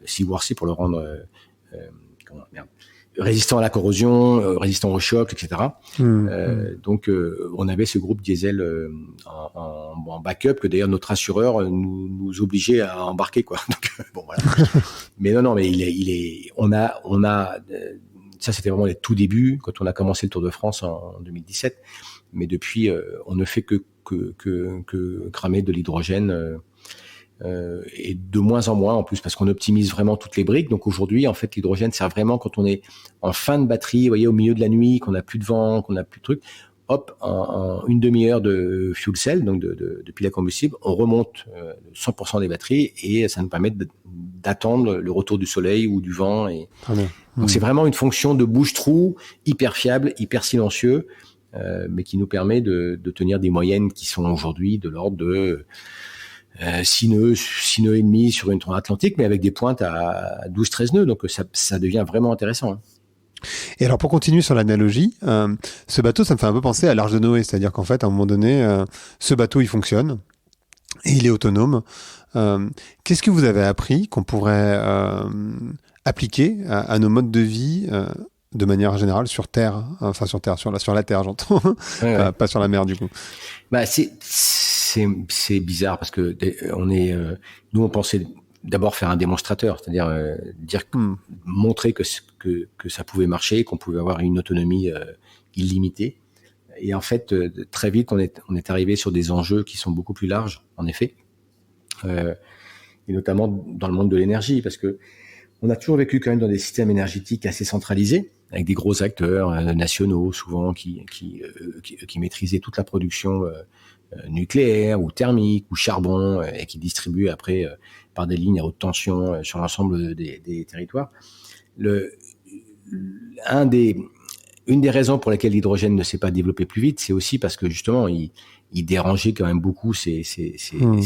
Speaker 2: seaworthy, pour le rendre résistant à la corrosion, résistant au choc, etc. Donc, on avait ce groupe diesel en backup que d'ailleurs notre assureur nous obligeait à embarquer, quoi. Donc, bon, voilà. Mais non, mais on a ça, c'était vraiment les tout débuts quand on a commencé le Tour de France en 2017. Mais depuis, on ne fait que cramer de l'hydrogène. Et de moins en moins en plus parce qu'on optimise vraiment toutes les briques. Donc aujourd'hui, en fait, l'hydrogène sert vraiment quand on est en fin de batterie, vous voyez, au milieu de la nuit, qu'on n'a plus de vent, qu'on n'a plus de trucs. Hop, en une demi-heure de fuel cell, donc de pile à combustible, on remonte 100% des batteries et ça nous permet d'attendre le retour du soleil ou du vent. Et donc c'est vraiment une fonction de bouche-trou, hyper fiable, hyper silencieux, mais qui nous permet de tenir des moyennes qui sont aujourd'hui de l'ordre de 6 nœuds et demi sur une transatlantique, mais avec des pointes à 12-13 nœuds. Donc, ça devient vraiment intéressant.
Speaker 1: Et alors, pour continuer sur l'analogie, ce bateau, ça me fait un peu penser à l'Arche de Noé. C'est-à-dire qu'en fait, à un moment donné, ce bateau, il fonctionne et il est autonome. Qu'est-ce que vous avez appris qu'on pourrait appliquer à nos modes de vie de manière générale sur Terre, enfin sur Terre, sur la Terre, j'entends, ouais. Pas sur la mer du coup.
Speaker 2: Bah c'est bizarre parce que nous on pensait d'abord faire un démonstrateur, c'est-à-dire montrer que ça pouvait marcher, qu'on pouvait avoir une autonomie illimitée. Et en fait, très vite, on est arrivé sur des enjeux qui sont beaucoup plus larges, en effet, et notamment dans le monde de l'énergie, parce que on a toujours vécu quand même dans des systèmes énergétiques assez centralisés, avec des gros acteurs nationaux, souvent qui maîtrisaient toute la production nucléaire ou thermique ou charbon et qui distribuent après par des lignes à haute tension sur l'ensemble des territoires. Une des raisons pour lesquelles l'hydrogène ne s'est pas développé plus vite, c'est aussi parce que justement il dérangeait quand même beaucoup ces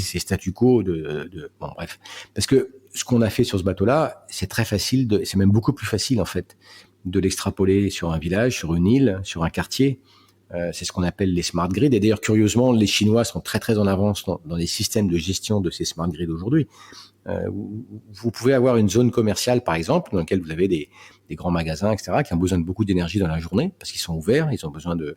Speaker 2: statu quo bon bref, parce que ce qu'on a fait sur ce bateau-là, c'est très facile, c'est même beaucoup plus facile en fait de l'extrapoler sur un village, sur une île, sur un quartier. C'est ce qu'on appelle les smart grids. Et d'ailleurs, curieusement, les Chinois sont très très en avance dans les systèmes de gestion de ces smart grids aujourd'hui. Vous pouvez avoir une zone commerciale, par exemple, dans laquelle vous avez des grands magasins, etc., qui ont besoin de beaucoup d'énergie dans la journée parce qu'ils sont ouverts, ils ont besoin de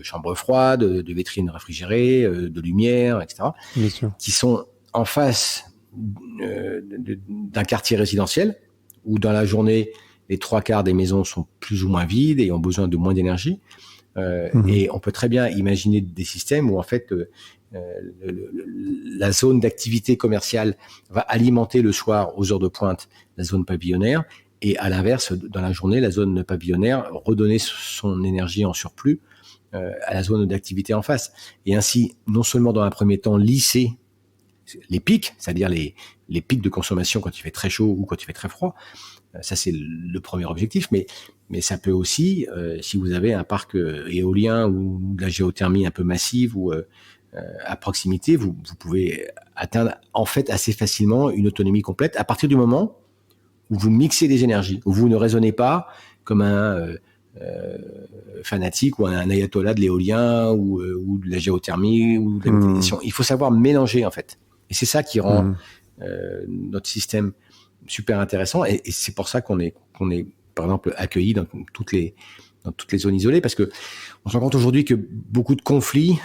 Speaker 2: chambres froides, de vitrines réfrigérées, de lumière, etc.,
Speaker 1: bien sûr,
Speaker 2: qui sont en face d'un quartier résidentiel où dans la journée, les 3/4 des maisons sont plus ou moins vides et ont besoin de moins d'énergie. Et on peut très bien imaginer des systèmes où en fait la zone d'activité commerciale va alimenter le soir aux heures de pointe la zone pavillonnaire et à l'inverse, dans la journée, la zone pavillonnaire redonner son énergie en surplus à la zone d'activité en face. Et ainsi, non seulement dans un premier temps, lisser les pics, c'est-à-dire les pics de consommation quand il fait très chaud ou quand il fait très froid. Ça, c'est le premier objectif, mais ça peut aussi, si vous avez un parc éolien ou de la géothermie un peu massive ou à proximité, vous pouvez atteindre en fait assez facilement une autonomie complète à partir du moment où vous mixez des énergies, où vous ne raisonnez pas comme un fanatique ou un ayatollah de l'éolien ou de la géothermie ou de la méthanisation. Il faut savoir mélanger en fait. Et c'est ça qui rend notre système super intéressant et c'est pour ça qu'on est par exemple accueilli dans toutes les zones isolées parce que on se rend compte aujourd'hui que beaucoup de conflits,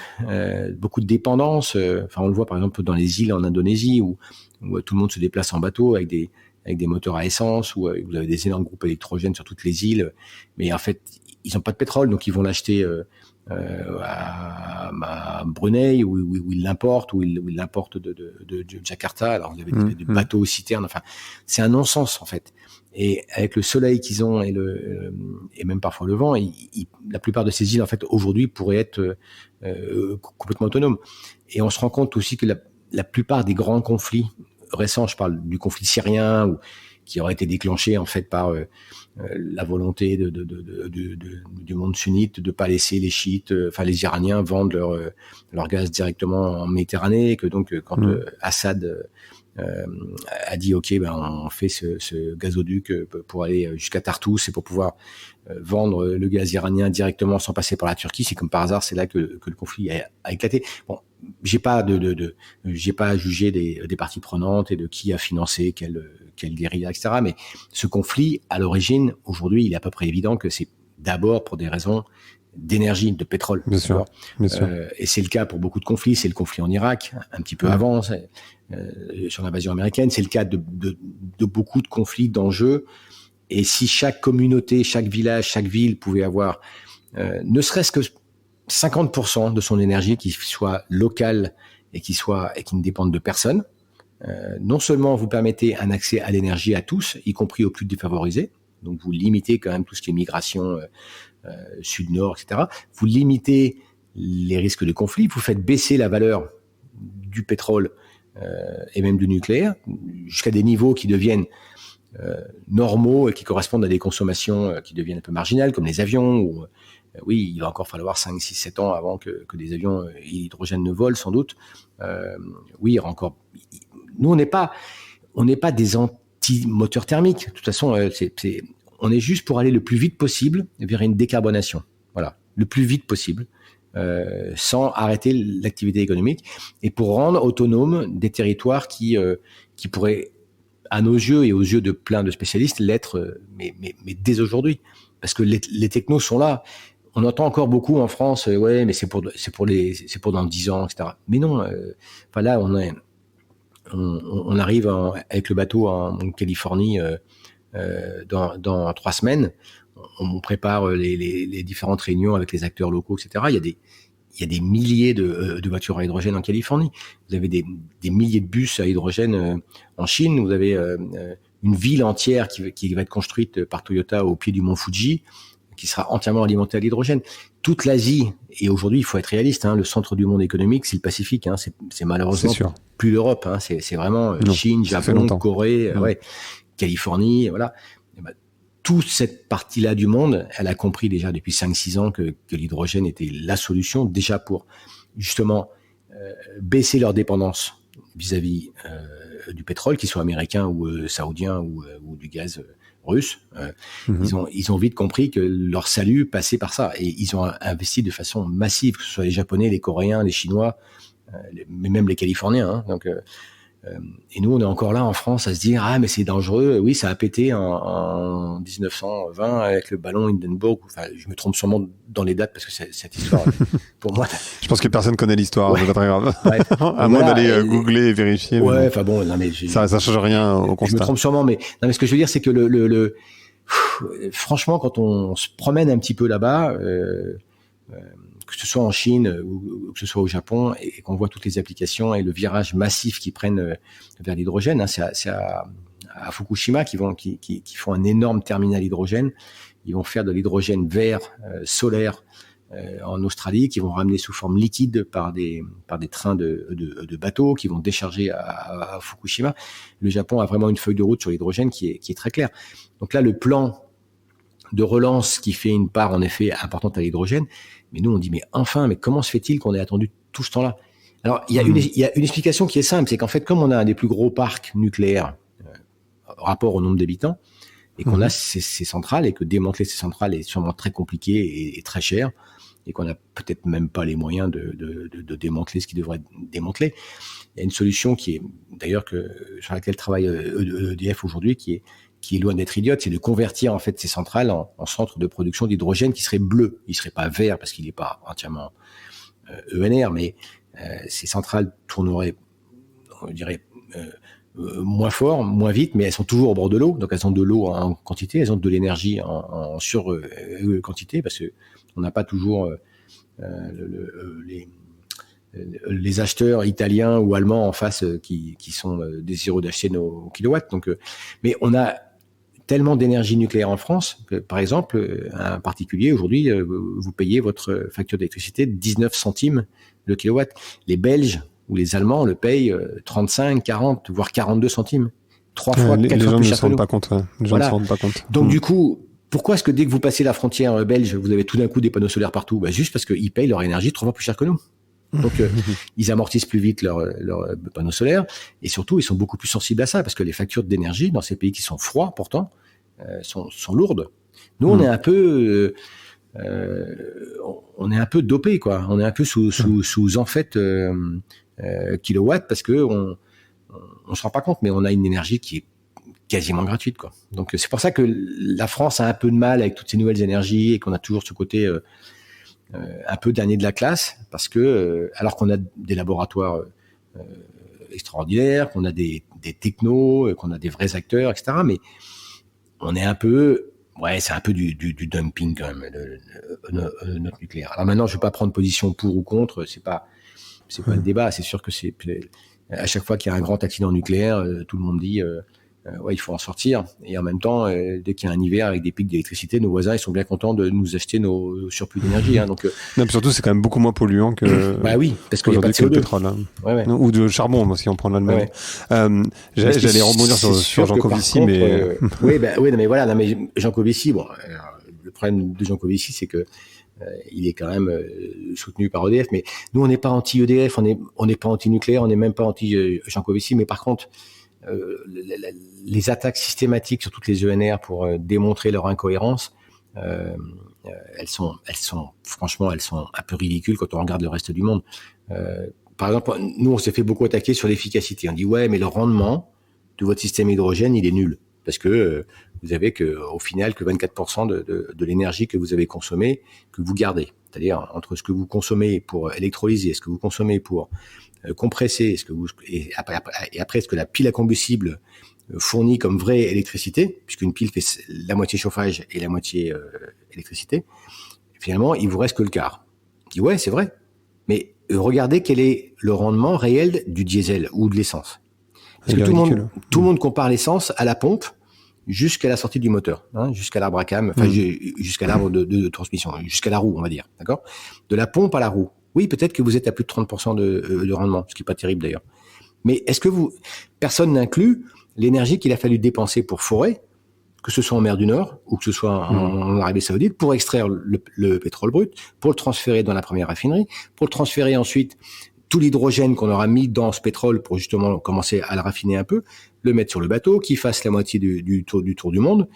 Speaker 2: beaucoup de dépendances, enfin on le voit par exemple dans les îles en Indonésie où tout le monde se déplace en bateau avec des moteurs à essence où vous avez des énormes groupes électrogènes sur toutes les îles, mais en fait ils n'ont pas de pétrole donc ils vont l'acheter à Brunei où ils l'importent ou ils l'importent de Jakarta. Alors vous avez des bateaux citernes. Enfin, c'est un non-sens en fait. Et avec le soleil qu'ils ont et même parfois le vent, la plupart de ces îles en fait aujourd'hui pourraient être complètement autonomes. Et on se rend compte aussi que la plupart des grands conflits récents, je parle du conflit syrien qui aurait été déclenché en fait par la volonté du monde sunnite de pas laisser les chiites, les Iraniens vendre leur gaz directement en Méditerranée, et que donc quand Assad a dit ok, on fait ce gazoduc pour aller jusqu'à Tartous et pour pouvoir vendre le gaz iranien directement sans passer par la Turquie, c'est comme par hasard, c'est là que le conflit a éclaté. Bon, j'ai pas j'ai pas à juger des parties prenantes et de qui a financé quelle guérilla, etc. Mais ce conflit, à l'origine, aujourd'hui, il est à peu près évident que c'est d'abord pour des raisons d'énergie, de pétrole.
Speaker 1: Bien sûr.
Speaker 2: Et c'est le cas pour beaucoup de conflits. C'est le conflit en Irak, un petit peu avant, sur l'invasion américaine. C'est le cas de beaucoup de conflits, d'enjeux. Et si chaque communauté, chaque village, chaque ville pouvait avoir ne serait-ce que 50% de son énergie qui soit locale et qui ne dépende de personne, non seulement vous permettez un accès à l'énergie à tous, y compris aux plus défavorisés, donc vous limitez quand même tout ce qui est migration sud-nord, etc. Vous limitez les risques de conflit, vous faites baisser la valeur du pétrole et même du nucléaire jusqu'à des niveaux qui deviennent normaux et qui correspondent à des consommations qui deviennent un peu marginales, comme les avions. Où, oui, il va encore falloir 5, 6, 7 ans avant que des avions à hydrogène ne volent, sans doute. Oui, il y aura encore... Nous, on n'est pas des anti-moteurs thermiques. De toute façon, on est juste pour aller le plus vite possible vers une décarbonation. Voilà, le plus vite possible, sans arrêter l'activité économique, et pour rendre autonomes des territoires qui pourraient, à nos yeux et aux yeux de plein de spécialistes, l'être, mais dès aujourd'hui. Parce que les technos sont là. On entend encore beaucoup en France, ouais, mais c'est pour dans 10 ans, etc. Mais non, là, on arrive avec le bateau en Californie dans 3 semaines. On prépare les différentes réunions avec les acteurs locaux, etc. Il y a des milliers de voitures à hydrogène en Californie. Vous avez des milliers de bus à hydrogène en Chine. Vous avez une ville entière qui va être construite par Toyota au pied du mont Fuji, qui sera entièrement alimentée à l'hydrogène. Toute l'Asie, et aujourd'hui il faut être réaliste, le centre du monde économique, c'est le Pacifique. C'est malheureusement plus l'Europe. C'est vraiment Chine, Japon, Corée, Californie, voilà. Toute cette partie-là du monde, elle a compris déjà depuis 5-6 ans que l'hydrogène était la solution, déjà pour justement baisser leur dépendance vis-à-vis du pétrole, qu'il soit américain ou saoudien ou du gaz russe. Ils ont vite compris que leur salut passait par ça, et ils ont investi de façon massive, que ce soit les Japonais, les Coréens, les Chinois, mais même les Californiens. Et nous, on est encore là en France à se dire « Ah, mais c'est dangereux. » Oui, ça a pété en 1920 avec le ballon Hindenburg. Enfin, je me trompe sûrement dans les dates parce que cette histoire, pour moi...
Speaker 1: Je pense que personne connaît l'histoire, c'est pas très grave.
Speaker 2: Ouais.
Speaker 1: À moins d'aller googler et vérifier.
Speaker 2: Ouais, enfin bon, non, mais...
Speaker 1: Ça change rien au constat.
Speaker 2: Je me trompe sûrement, mais ce que je veux dire, c'est que franchement, quand on se promène un petit peu là-bas... que ce soit en Chine ou que ce soit au Japon, et qu'on voit toutes les applications et le virage massif qu'ils prennent vers l'hydrogène. C'est à Fukushima qui font un énorme terminal hydrogène. Ils vont faire de l'hydrogène vert, solaire en Australie, qui vont ramener sous forme liquide par des trains de bateaux qui vont décharger à Fukushima. Le Japon a vraiment une feuille de route sur l'hydrogène qui est très claire. Donc là, le plan de relance qui fait une part en effet importante à l'hydrogène. Mais nous, on dit, mais comment se fait-il qu'on ait attendu tout ce temps-là? Alors, il y a une explication qui est simple, c'est qu'en fait, comme on a un des plus gros parcs nucléaires rapport au nombre d'habitants, et qu'on a ces centrales, et que démanteler ces centrales est sûrement très compliqué et très cher, et qu'on n'a peut-être même pas les moyens de démanteler ce qui devrait être démantelé. Il y a une solution qui est, d'ailleurs, sur laquelle travaille EDF aujourd'hui, qui est loin d'être idiote, c'est de convertir en fait ces centrales en centres de production d'hydrogène qui seraient bleus. Il serait pas vert parce qu'il n'est pas entièrement ENR, mais ces centrales tourneraient, on dirait, moins fort, moins vite, mais elles sont toujours au bord de l'eau, donc elles ont de l'eau en quantité, elles ont de l'énergie en sur quantité, parce que on n'a pas toujours les acheteurs italiens ou allemands en face qui sont désireux d'acheter nos kilowatts. Donc, mais on a tellement d'énergie nucléaire en France que, par exemple, un particulier, aujourd'hui, vous payez votre facture d'électricité 19 centimes le kilowatt. Les Belges ou les Allemands le payent 35, 40, voire 42 centimes. 3 fois, 4 fois plus cher que nous.
Speaker 1: Les gens ne se rendent pas compte.
Speaker 2: Donc, du coup, Pourquoi est-ce que dès que vous passez la frontière belge, vous avez tout d'un coup des panneaux solaires partout? Juste parce qu'ils payent leur énergie 3 fois plus cher que nous. Donc, ils amortissent plus vite leurs panneaux solaires, et surtout, ils sont beaucoup plus sensibles à ça, parce que les factures d'énergie dans ces pays qui sont froids, pourtant, sont lourdes. Nous, on est un peu, dopé, quoi. On est un peu sous en fait kilowatts, parce que on se rend pas compte, mais on a une énergie qui est quasiment gratuite, quoi. Donc, c'est pour ça que la France a un peu de mal avec toutes ces nouvelles énergies, et qu'on a toujours ce côté un peu dernier de la classe, parce que alors qu'on a des laboratoires extraordinaires, qu'on a des technos, qu'on a des vrais acteurs, etc. Mais on est un peu, c'est un peu du dumping quand même, notre nucléaire. Alors maintenant, je ne vais pas prendre position pour ou contre, c'est pas le débat. C'est sûr que c'est à chaque fois qu'il y a un grand accident nucléaire, tout le monde dit il faut en sortir. Et en même temps, dès qu'il y a un hiver avec des pics d'électricité, nos voisins ils sont bien contents de nous acheter nos surplus d'énergie. Donc,
Speaker 1: non, mais surtout, c'est quand même beaucoup moins polluant que.
Speaker 2: Oui, parce qu'il n'y a pas de CO2.
Speaker 1: Le pétrole, hein. Ou de charbon, si on prend l'Allemagne. J'allais rebondir sur Jean Covici, mais.
Speaker 2: mais voilà. Non, mais Jean Covici, le problème de Jean Covici, c'est que il est quand même soutenu par EDF. Mais nous, on n'est pas anti-EDF, on n'est pas anti-nucléaire, on n'est même pas anti-Jean Covici. Mais par contre, les attaques systématiques sur toutes les ENR pour démontrer leur incohérence, elles sont franchement, elles sont un peu ridicules quand on regarde le reste du monde. Par exemple, nous, on s'est fait beaucoup attaquer sur l'efficacité. On dit mais le rendement de votre système hydrogène, il est nul, parce que vous avez au final que 24% de l'énergie que vous avez consommée que vous gardez. C'est-à-dire entre ce que vous consommez pour électrolyser, ce que vous consommez pour compresser, et après ce que la pile à combustible fournit comme vraie électricité, puisqu'une pile fait la moitié chauffage et la moitié électricité, finalement, il vous reste que le quart. Je dis c'est vrai, mais regardez quel est le rendement réel du diesel ou de l'essence. Parce que tout le monde compare l'essence à la pompe jusqu'à la sortie du moteur, jusqu'à l'arbre à cam, jusqu'à l'arbre de transmission, jusqu'à la roue, on va dire, d'accord ? De la pompe à la roue. Oui, peut-être que vous êtes à plus de 30% de rendement, ce qui est pas terrible d'ailleurs. Mais est-ce que personne n'inclut l'énergie qu'il a fallu dépenser pour forer, que ce soit en mer du Nord ou que ce soit en Arabie Saoudite, pour extraire le pétrole brut, pour le transférer dans la première raffinerie, pour le transférer ensuite tout l'hydrogène qu'on aura mis dans ce pétrole pour justement commencer à le raffiner un peu, le mettre sur le bateau, qu'il fasse la moitié du tour du monde,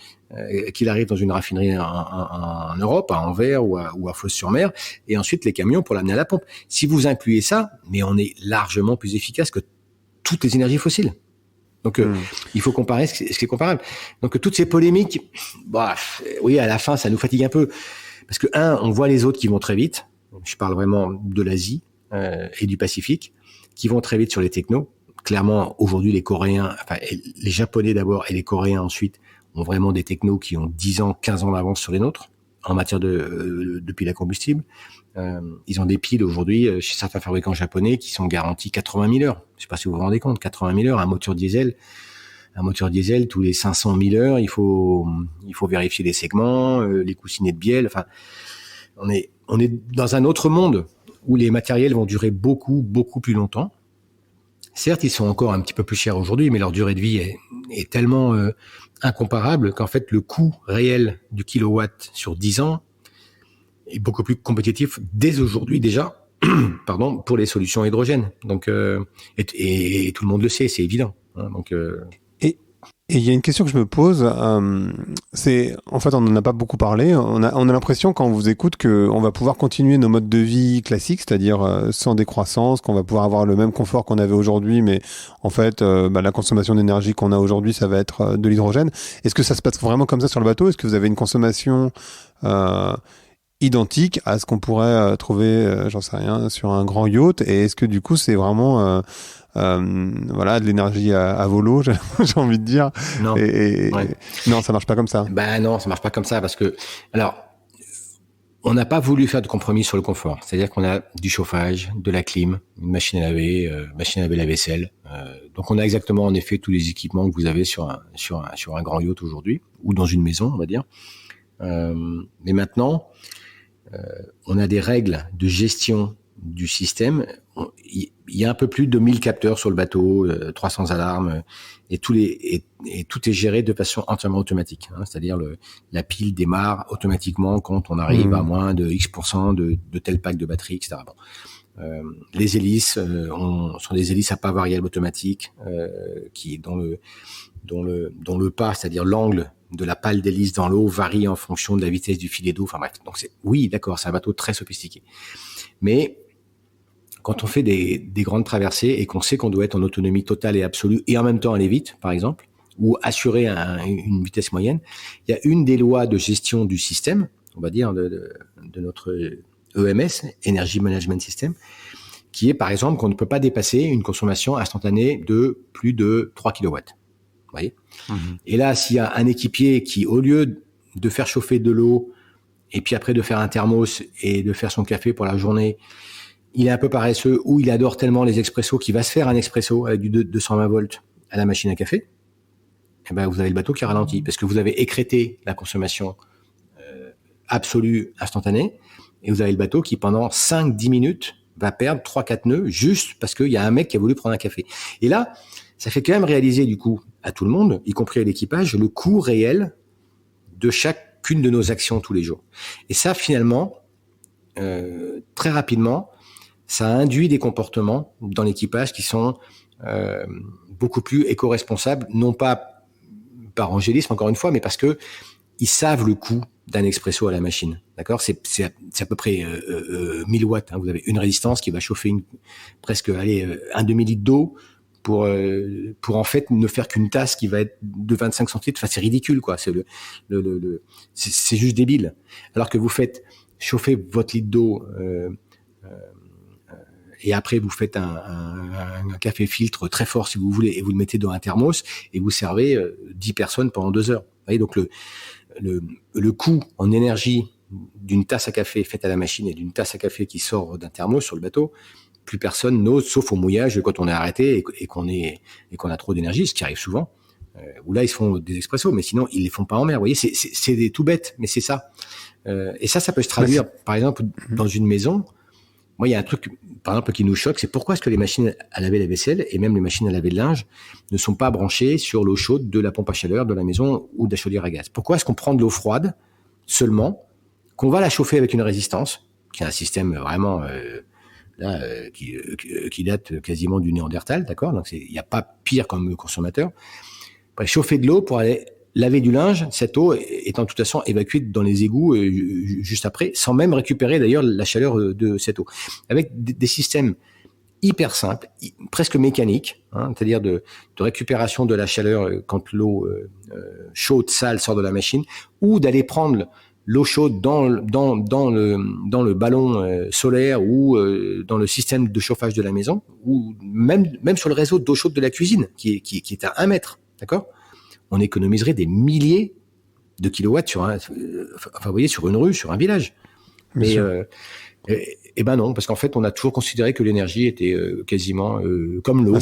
Speaker 2: qu'il arrive dans une raffinerie en Europe, à Anvers ou à Fos-sur-Mer, et ensuite les camions pour l'amener à la pompe. Si vous incluez ça, mais on est largement plus efficace que toutes les énergies fossiles. Donc, il faut comparer ce qui est comparable. Donc, toutes ces polémiques, oui, à la fin, ça nous fatigue un peu. Parce que, on voit les autres qui vont très vite. Je parle vraiment de l'Asie et du Pacifique, qui vont très vite sur les technos. Clairement, aujourd'hui, les Coréens, les Japonais d'abord et les Coréens ensuite, ont vraiment des technos qui ont 10 ans, 15 ans d'avance sur les nôtres, en matière de piles à combustible. Ils ont des piles aujourd'hui chez certains fabricants japonais qui sont garantis 80 000 heures. Je sais pas si vous vous rendez compte, 80 000 heures, un moteur diesel, tous les 500 000 heures, il faut vérifier les segments, les coussinets de bielle. Enfin, on est dans un autre monde où les matériels vont durer beaucoup, beaucoup plus longtemps. Certes, ils sont encore un petit peu plus chers aujourd'hui, mais leur durée de vie est tellement incomparable qu'en fait, le coût réel du kilowatt sur 10 ans est beaucoup plus compétitif dès aujourd'hui déjà, pour les solutions hydrogène. Donc, et tout le monde le sait, c'est évident. Donc,
Speaker 1: Et il y a une question que je me pose, c'est, en fait, on n'en a pas beaucoup parlé. On a l'impression, quand on vous écoute, qu'on va pouvoir continuer nos modes de vie classiques, c'est-à-dire sans décroissance, qu'on va pouvoir avoir le même confort qu'on avait aujourd'hui, mais en fait, la consommation d'énergie qu'on a aujourd'hui, ça va être de l'hydrogène. Est-ce que ça se passe vraiment comme ça sur le bateau ? Est-ce que vous avez une consommation identique à ce qu'on pourrait trouver, j'en sais rien, sur un grand yacht ? Et est-ce que du coup, c'est vraiment de l'énergie à volo, j'ai envie de dire.
Speaker 2: Non.
Speaker 1: Non, ça marche pas comme ça.
Speaker 2: Non, ça marche pas comme ça, parce que, alors, on n'a pas voulu faire de compromis sur le confort. C'est-à-dire qu'on a du chauffage, de la clim, une machine à laver la vaisselle. Donc on a exactement, en effet, tous les équipements que vous avez sur un grand yacht aujourd'hui, ou dans une maison, on va dire. Mais maintenant, on a des règles de gestion du système il y a un peu plus de 1000 capteurs sur le bateau, 300 alarmes, et tout est géré de façon entièrement automatique. C'est-à-dire la pile démarre automatiquement quand on arrive à moins de X% de tel pack de batterie, etc. Bon. Les hélices sont des hélices à pas variable automatique qui dont le pas, c'est-à-dire l'angle de la pale d'hélice dans l'eau varie en fonction de la vitesse du filet d'eau. Enfin bref, donc oui, d'accord, c'est un bateau très sophistiqué. Mais quand on fait des grandes traversées et qu'on sait qu'on doit être en autonomie totale et absolue et en même temps aller vite, par exemple, ou assurer une vitesse moyenne, il y a une des lois de gestion du système, on va dire de notre EMS, Energy Management System, qui est par exemple qu'on ne peut pas dépasser une consommation instantanée de plus de 3 kW. Vous voyez ? Et là, s'il y a un équipier qui, au lieu de faire chauffer de l'eau et puis après de faire un thermos et de faire son café pour la journée, il est un peu paresseux ou il adore tellement les expressos qu'il va se faire un expresso avec du 220 volts à la machine à café, eh ben vous avez le bateau qui ralentit parce que vous avez écrété la consommation absolue instantanée et vous avez le bateau qui pendant 5-10 minutes va perdre 3-4 nœuds juste parce qu'il y a un mec qui a voulu prendre un café. Et là, ça fait quand même réaliser du coup à tout le monde, y compris à l'équipage, le coût réel de chacune de nos actions tous les jours. Et ça, finalement, très rapidement, ça induit des comportements dans l'équipage qui sont beaucoup plus éco-responsables, non pas par angélisme, encore une fois, mais parce que ils savent le coût d'un expresso à la machine. D'accord ? C'est à peu près 1000 watts. Vous avez une résistance qui va chauffer presque un demi-litre d'eau pour en fait ne faire qu'une tasse qui va être de 25 centilitres. Enfin, c'est ridicule, quoi. C'est juste débile. Alors que vous faites chauffer votre litre d'eau et après vous faites un café filtre très fort si vous voulez et vous le mettez dans un thermos et vous servez 10 personnes pendant 2 heures. Vous voyez, donc le coût en énergie d'une tasse à café faite à la machine et d'une tasse à café qui sort d'un thermos sur le bateau, plus personne n'ose, sauf au mouillage quand on est arrêté et qu'on a trop d'énergie, ce qui arrive souvent, où là ils se font des expressos, mais sinon ils les font pas en mer. Vous voyez, c'est des tout bêtes, mais c'est ça. Et ça peut se traduire, par exemple, dans une maison. Moi, il y a un truc, par exemple, qui nous choque, c'est pourquoi est-ce que les machines à laver la vaisselle et même les machines à laver le linge ne sont pas branchées sur l'eau chaude de la pompe à chaleur de la maison ou de la chaudière à gaz. Pourquoi est-ce qu'on prend de l'eau froide seulement, qu'on va la chauffer avec une résistance, qui est un système vraiment qui date quasiment du Néandertal, d'accord ? Donc il n'y a pas pire comme consommateur. Chauffer de l'eau pour aller laver du linge, cette eau étant de toute façon évacuée dans les égouts juste après, sans même récupérer d'ailleurs la chaleur de cette eau. Avec des systèmes hyper simples, presque mécaniques, c'est-à-dire de récupération de la chaleur quand l'eau chaude, sale sort de la machine, ou d'aller prendre l'eau chaude dans le ballon solaire ou dans le système de chauffage de la maison, ou même sur le réseau d'eau chaude de la cuisine, qui est à 1 mètre, d'accord ? On économiserait des milliers de kilowatts sur vous voyez, sur une rue, sur un village. Mais et ben non, parce qu'en fait, on a toujours considéré que l'énergie était quasiment comme l'eau,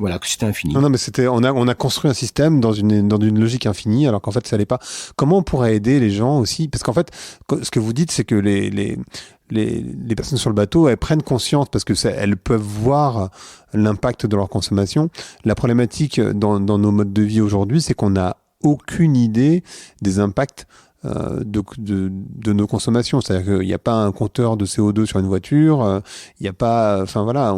Speaker 2: voilà, que c'était infini.
Speaker 1: Non, mais on a construit un système dans une logique infinie, alors qu'en fait, ça l'est pas. Comment on pourrait aider les gens aussi ? Parce qu'en fait, ce que vous dites, c'est que les personnes sur le bateau, elles prennent conscience parce que elles peuvent voir l'impact de leur consommation. La problématique dans nos modes de vie aujourd'hui, c'est qu'on n'a aucune idée des impacts de nos consommations. C'est-à-dire qu'il n'y a pas un compteur de CO2 sur une voiture, il n'y a pas, enfin voilà,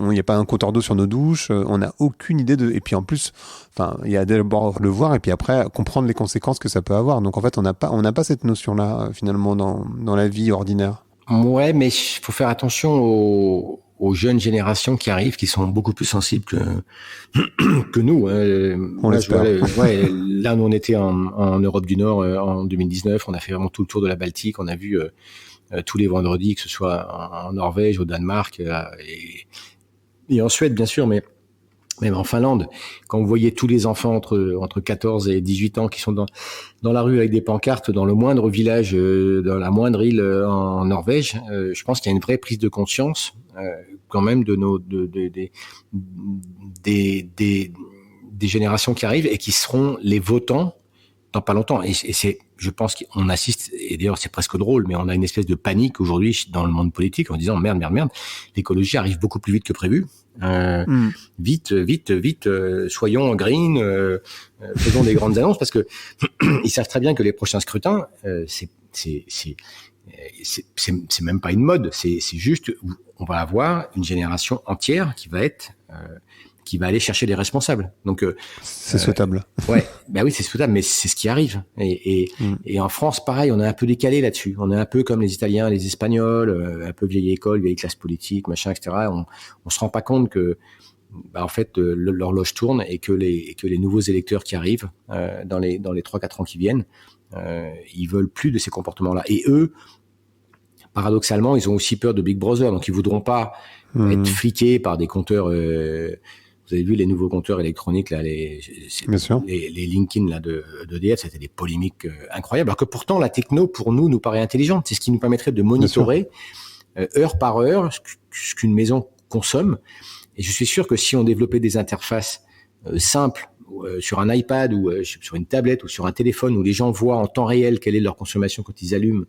Speaker 1: il n'y a pas un compteur d'eau sur nos douches, on n'a aucune idée et puis en plus, enfin, il y a d'abord le voir et puis après comprendre les conséquences que ça peut avoir. Donc en fait, on n'a pas cette notion-là finalement dans la vie ordinaire.
Speaker 2: Ouais, mais il faut faire attention aux jeunes générations qui arrivent, qui sont beaucoup plus sensibles que nous.
Speaker 1: On l'espère.
Speaker 2: Là, nous, on était en Europe du Nord en 2019. On a fait vraiment tout le tour de la Baltique. On a vu tous les vendredis, que ce soit en Norvège, au Danemark et en Suède, bien sûr, mais même en Finlande, quand vous voyez tous les enfants entre 14 et 18 ans qui sont dans la rue avec des pancartes dans le moindre village, dans la moindre île en Norvège, je pense qu'il y a une vraie prise de conscience quand même des générations qui arrivent et qui seront les votants dans pas longtemps. Et c'est, je pense qu'on assiste, et d'ailleurs c'est presque drôle, mais on a une espèce de panique aujourd'hui dans le monde politique en disant merde, l'écologie arrive beaucoup plus vite que prévu. Vite, soyons green, faisons des grandes annonces, parce que ils savent très bien que les prochains scrutins, c'est même pas une mode, c'est juste, on va avoir une génération entière qui va aller chercher les responsables. Donc
Speaker 1: c'est souhaitable.
Speaker 2: Ouais, bah oui, c'est souhaitable, mais c'est ce qui arrive. Et en France, pareil, on est un peu décalé là-dessus. On est un peu comme les Italiens, les Espagnols, un peu vieille école, vieille classe politique, machin, etc. On se rend pas compte que, en fait, l'horloge tourne et que les nouveaux électeurs qui arrivent dans les 3-4 ans qui viennent, ils veulent plus de ces comportements-là. Et eux, paradoxalement, ils ont aussi peur de Big Brother, donc ils voudront pas être fliqués par des compteurs. Vous avez vu les nouveaux compteurs électroniques là, les Linkin là d'EDF, c'était des polémiques incroyables. Alors que pourtant la techno pour nous paraît intelligente. C'est ce qui nous permettrait de monitorer heure par heure ce qu'une maison consomme. Et je suis sûr que si on développait des interfaces simples sur un iPad ou sur une tablette ou sur un téléphone où les gens voient en temps réel quelle est leur consommation quand ils allument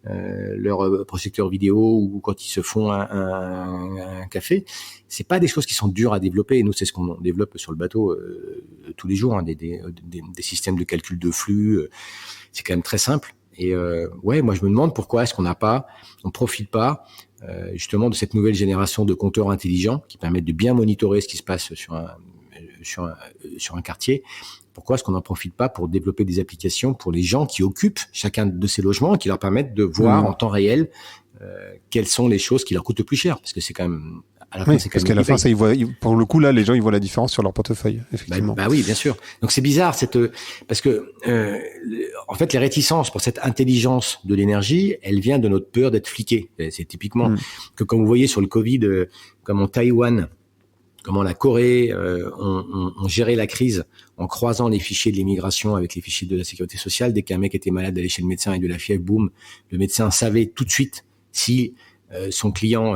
Speaker 2: leur projecteur vidéo ou quand ils se font un café, c'est pas des choses qui sont dures à développer. Et nous, c'est ce qu'on développe sur le bateau tous les jours, hein, des systèmes de calcul de flux. C'est quand même très simple. Et ouais, moi je me demande pourquoi est-ce on profite pas justement de cette nouvelle génération de compteurs intelligents qui permettent de bien monitorer ce qui se passe sur un quartier. Pourquoi est-ce qu'on n'en profite pas pour développer des applications pour les gens qui occupent chacun de ces logements et qui leur permettent de voir en temps réel quelles sont les choses qui leur coûtent le plus cher, parce que c'est quand même à la fin, c'est quand
Speaker 1: parce
Speaker 2: même
Speaker 1: qu'à la fin, ça, pour le coup, là, les gens, ils voient la différence sur leur portefeuille, effectivement.
Speaker 2: Bah oui, bien sûr. Donc c'est bizarre parce que en fait, les réticences pour cette intelligence de l'énergie, elle vient de notre peur d'être fliqué. C'est typiquement que quand vous voyez sur le Covid, comme en Taïwan, comment la Corée ont géré la crise en croisant les fichiers de l'immigration avec les fichiers de la sécurité sociale. Dès qu'un mec était malade, d'aller chez le médecin avec de la fièvre, boum, le médecin savait tout de suite si son client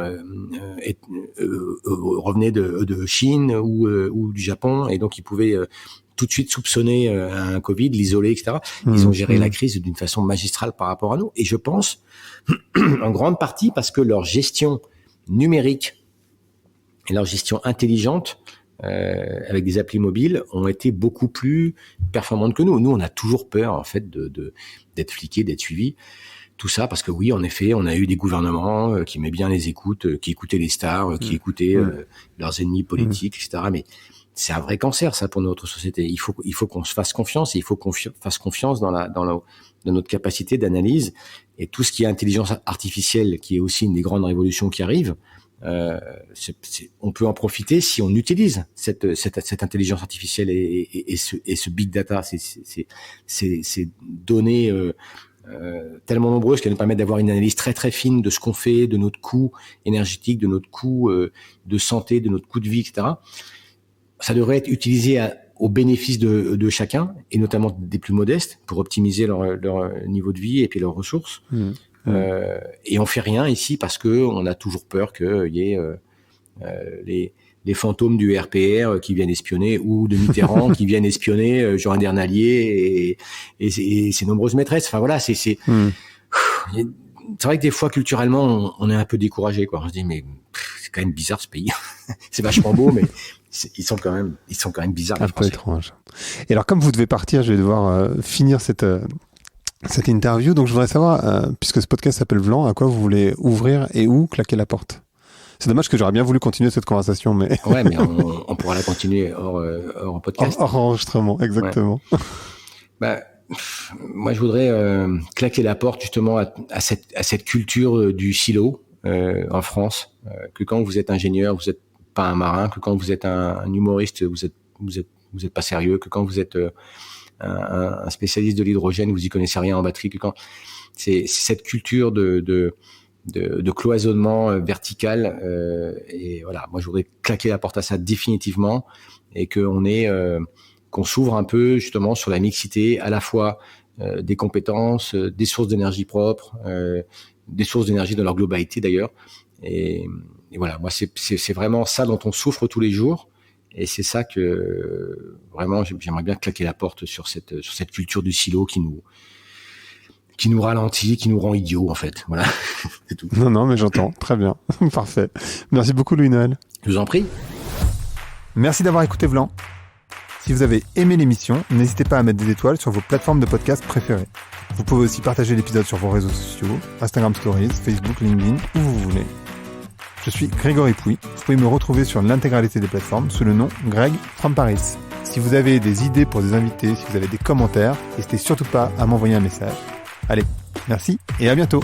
Speaker 2: revenait de Chine ou du Japon, et donc il pouvait tout de suite soupçonner un Covid, l'isoler, etc. Ils ont géré la crise d'une façon magistrale par rapport à nous. Et je pense, en grande partie, parce que leur gestion numérique et leur gestion intelligente avec des applis mobiles ont été beaucoup plus performantes que nous. Nous, on a toujours peur en fait d'être fliqués, d'être suivis. Tout ça parce que oui, en effet, on a eu des gouvernements qui aimaient bien les écoutes, qui écoutaient les stars, qui écoutaient leurs ennemis politiques, etc. Mais c'est un vrai cancer, ça, pour notre société. Il faut qu'on se fasse confiance, et il faut qu'on fasse confiance dans notre capacité d'analyse. Et tout ce qui est intelligence artificielle, qui est aussi une des grandes révolutions qui arrivent, on peut en profiter si on utilise cette intelligence artificielle et ce big data, ces données tellement nombreuses qu'elles nous permettent d'avoir une analyse très très fine de ce qu'on fait, de notre coût énergétique, de notre coût de santé, de notre coût de vie, etc. Ça devrait être utilisé au bénéfice de chacun, et notamment des plus modestes, pour optimiser leur niveau de vie et puis leurs ressources. Et on fait rien ici parce que on a toujours peur qu'il y ait les fantômes du RPR qui viennent espionner, ou de Mitterrand qui viennent espionner Jean Dernalier et ses nombreuses maîtresses. Enfin voilà, c'est vrai que des fois culturellement on est un peu découragé, quoi. On se dit mais c'est quand même bizarre ce pays. C'est vachement beau, mais ils sont quand même bizarres.
Speaker 1: Un peu étrange. Et alors, comme vous devez partir, je vais devoir finir cette interview. Donc je voudrais savoir, puisque ce podcast s'appelle Vlan, à quoi vous voulez ouvrir et où claquer la porte? C'est dommage, que j'aurais bien voulu continuer cette conversation, mais...
Speaker 2: Ouais, mais on pourra la continuer hors podcast.
Speaker 1: Hors enregistrement, exactement.
Speaker 2: Ouais. Moi, je voudrais claquer la porte justement à cette culture du silo en France, que quand vous êtes ingénieur, vous êtes pas un marin, que quand vous êtes un humoriste, vous êtes pas sérieux, que quand vous êtes un spécialiste de l'hydrogène, vous y connaissez rien en batterie, que quand c'est cette culture de cloisonnement vertical, et voilà, moi je voudrais claquer la porte à ça définitivement, et qu'on s'ouvre un peu justement sur la mixité à la fois des compétences, des sources d'énergie propres, des sources d'énergie dans leur globalité d'ailleurs, et voilà, moi c'est vraiment ça dont on souffre tous les jours, Et c'est ça que vraiment j'aimerais bien claquer la porte sur cette culture du silo qui nous ralentit, qui nous rend idiots en fait. Voilà, c'est tout.
Speaker 1: Non, mais j'entends. Très bien. Parfait. Merci beaucoup, Louis-Noël.
Speaker 2: Je vous en prie.
Speaker 1: Merci d'avoir écouté Vlan. Si vous avez aimé l'émission, n'hésitez pas à mettre des étoiles sur vos plateformes de podcast préférées. Vous pouvez aussi partager l'épisode sur vos réseaux sociaux, Instagram Stories, Facebook, LinkedIn, où vous voulez. Je suis Grégory Pouy. Vous pouvez me retrouver sur l'intégralité des plateformes sous le nom Greg from Paris. Si vous avez des idées pour des invités, si vous avez des commentaires, n'hésitez surtout pas à m'envoyer un message. Allez, merci et à bientôt.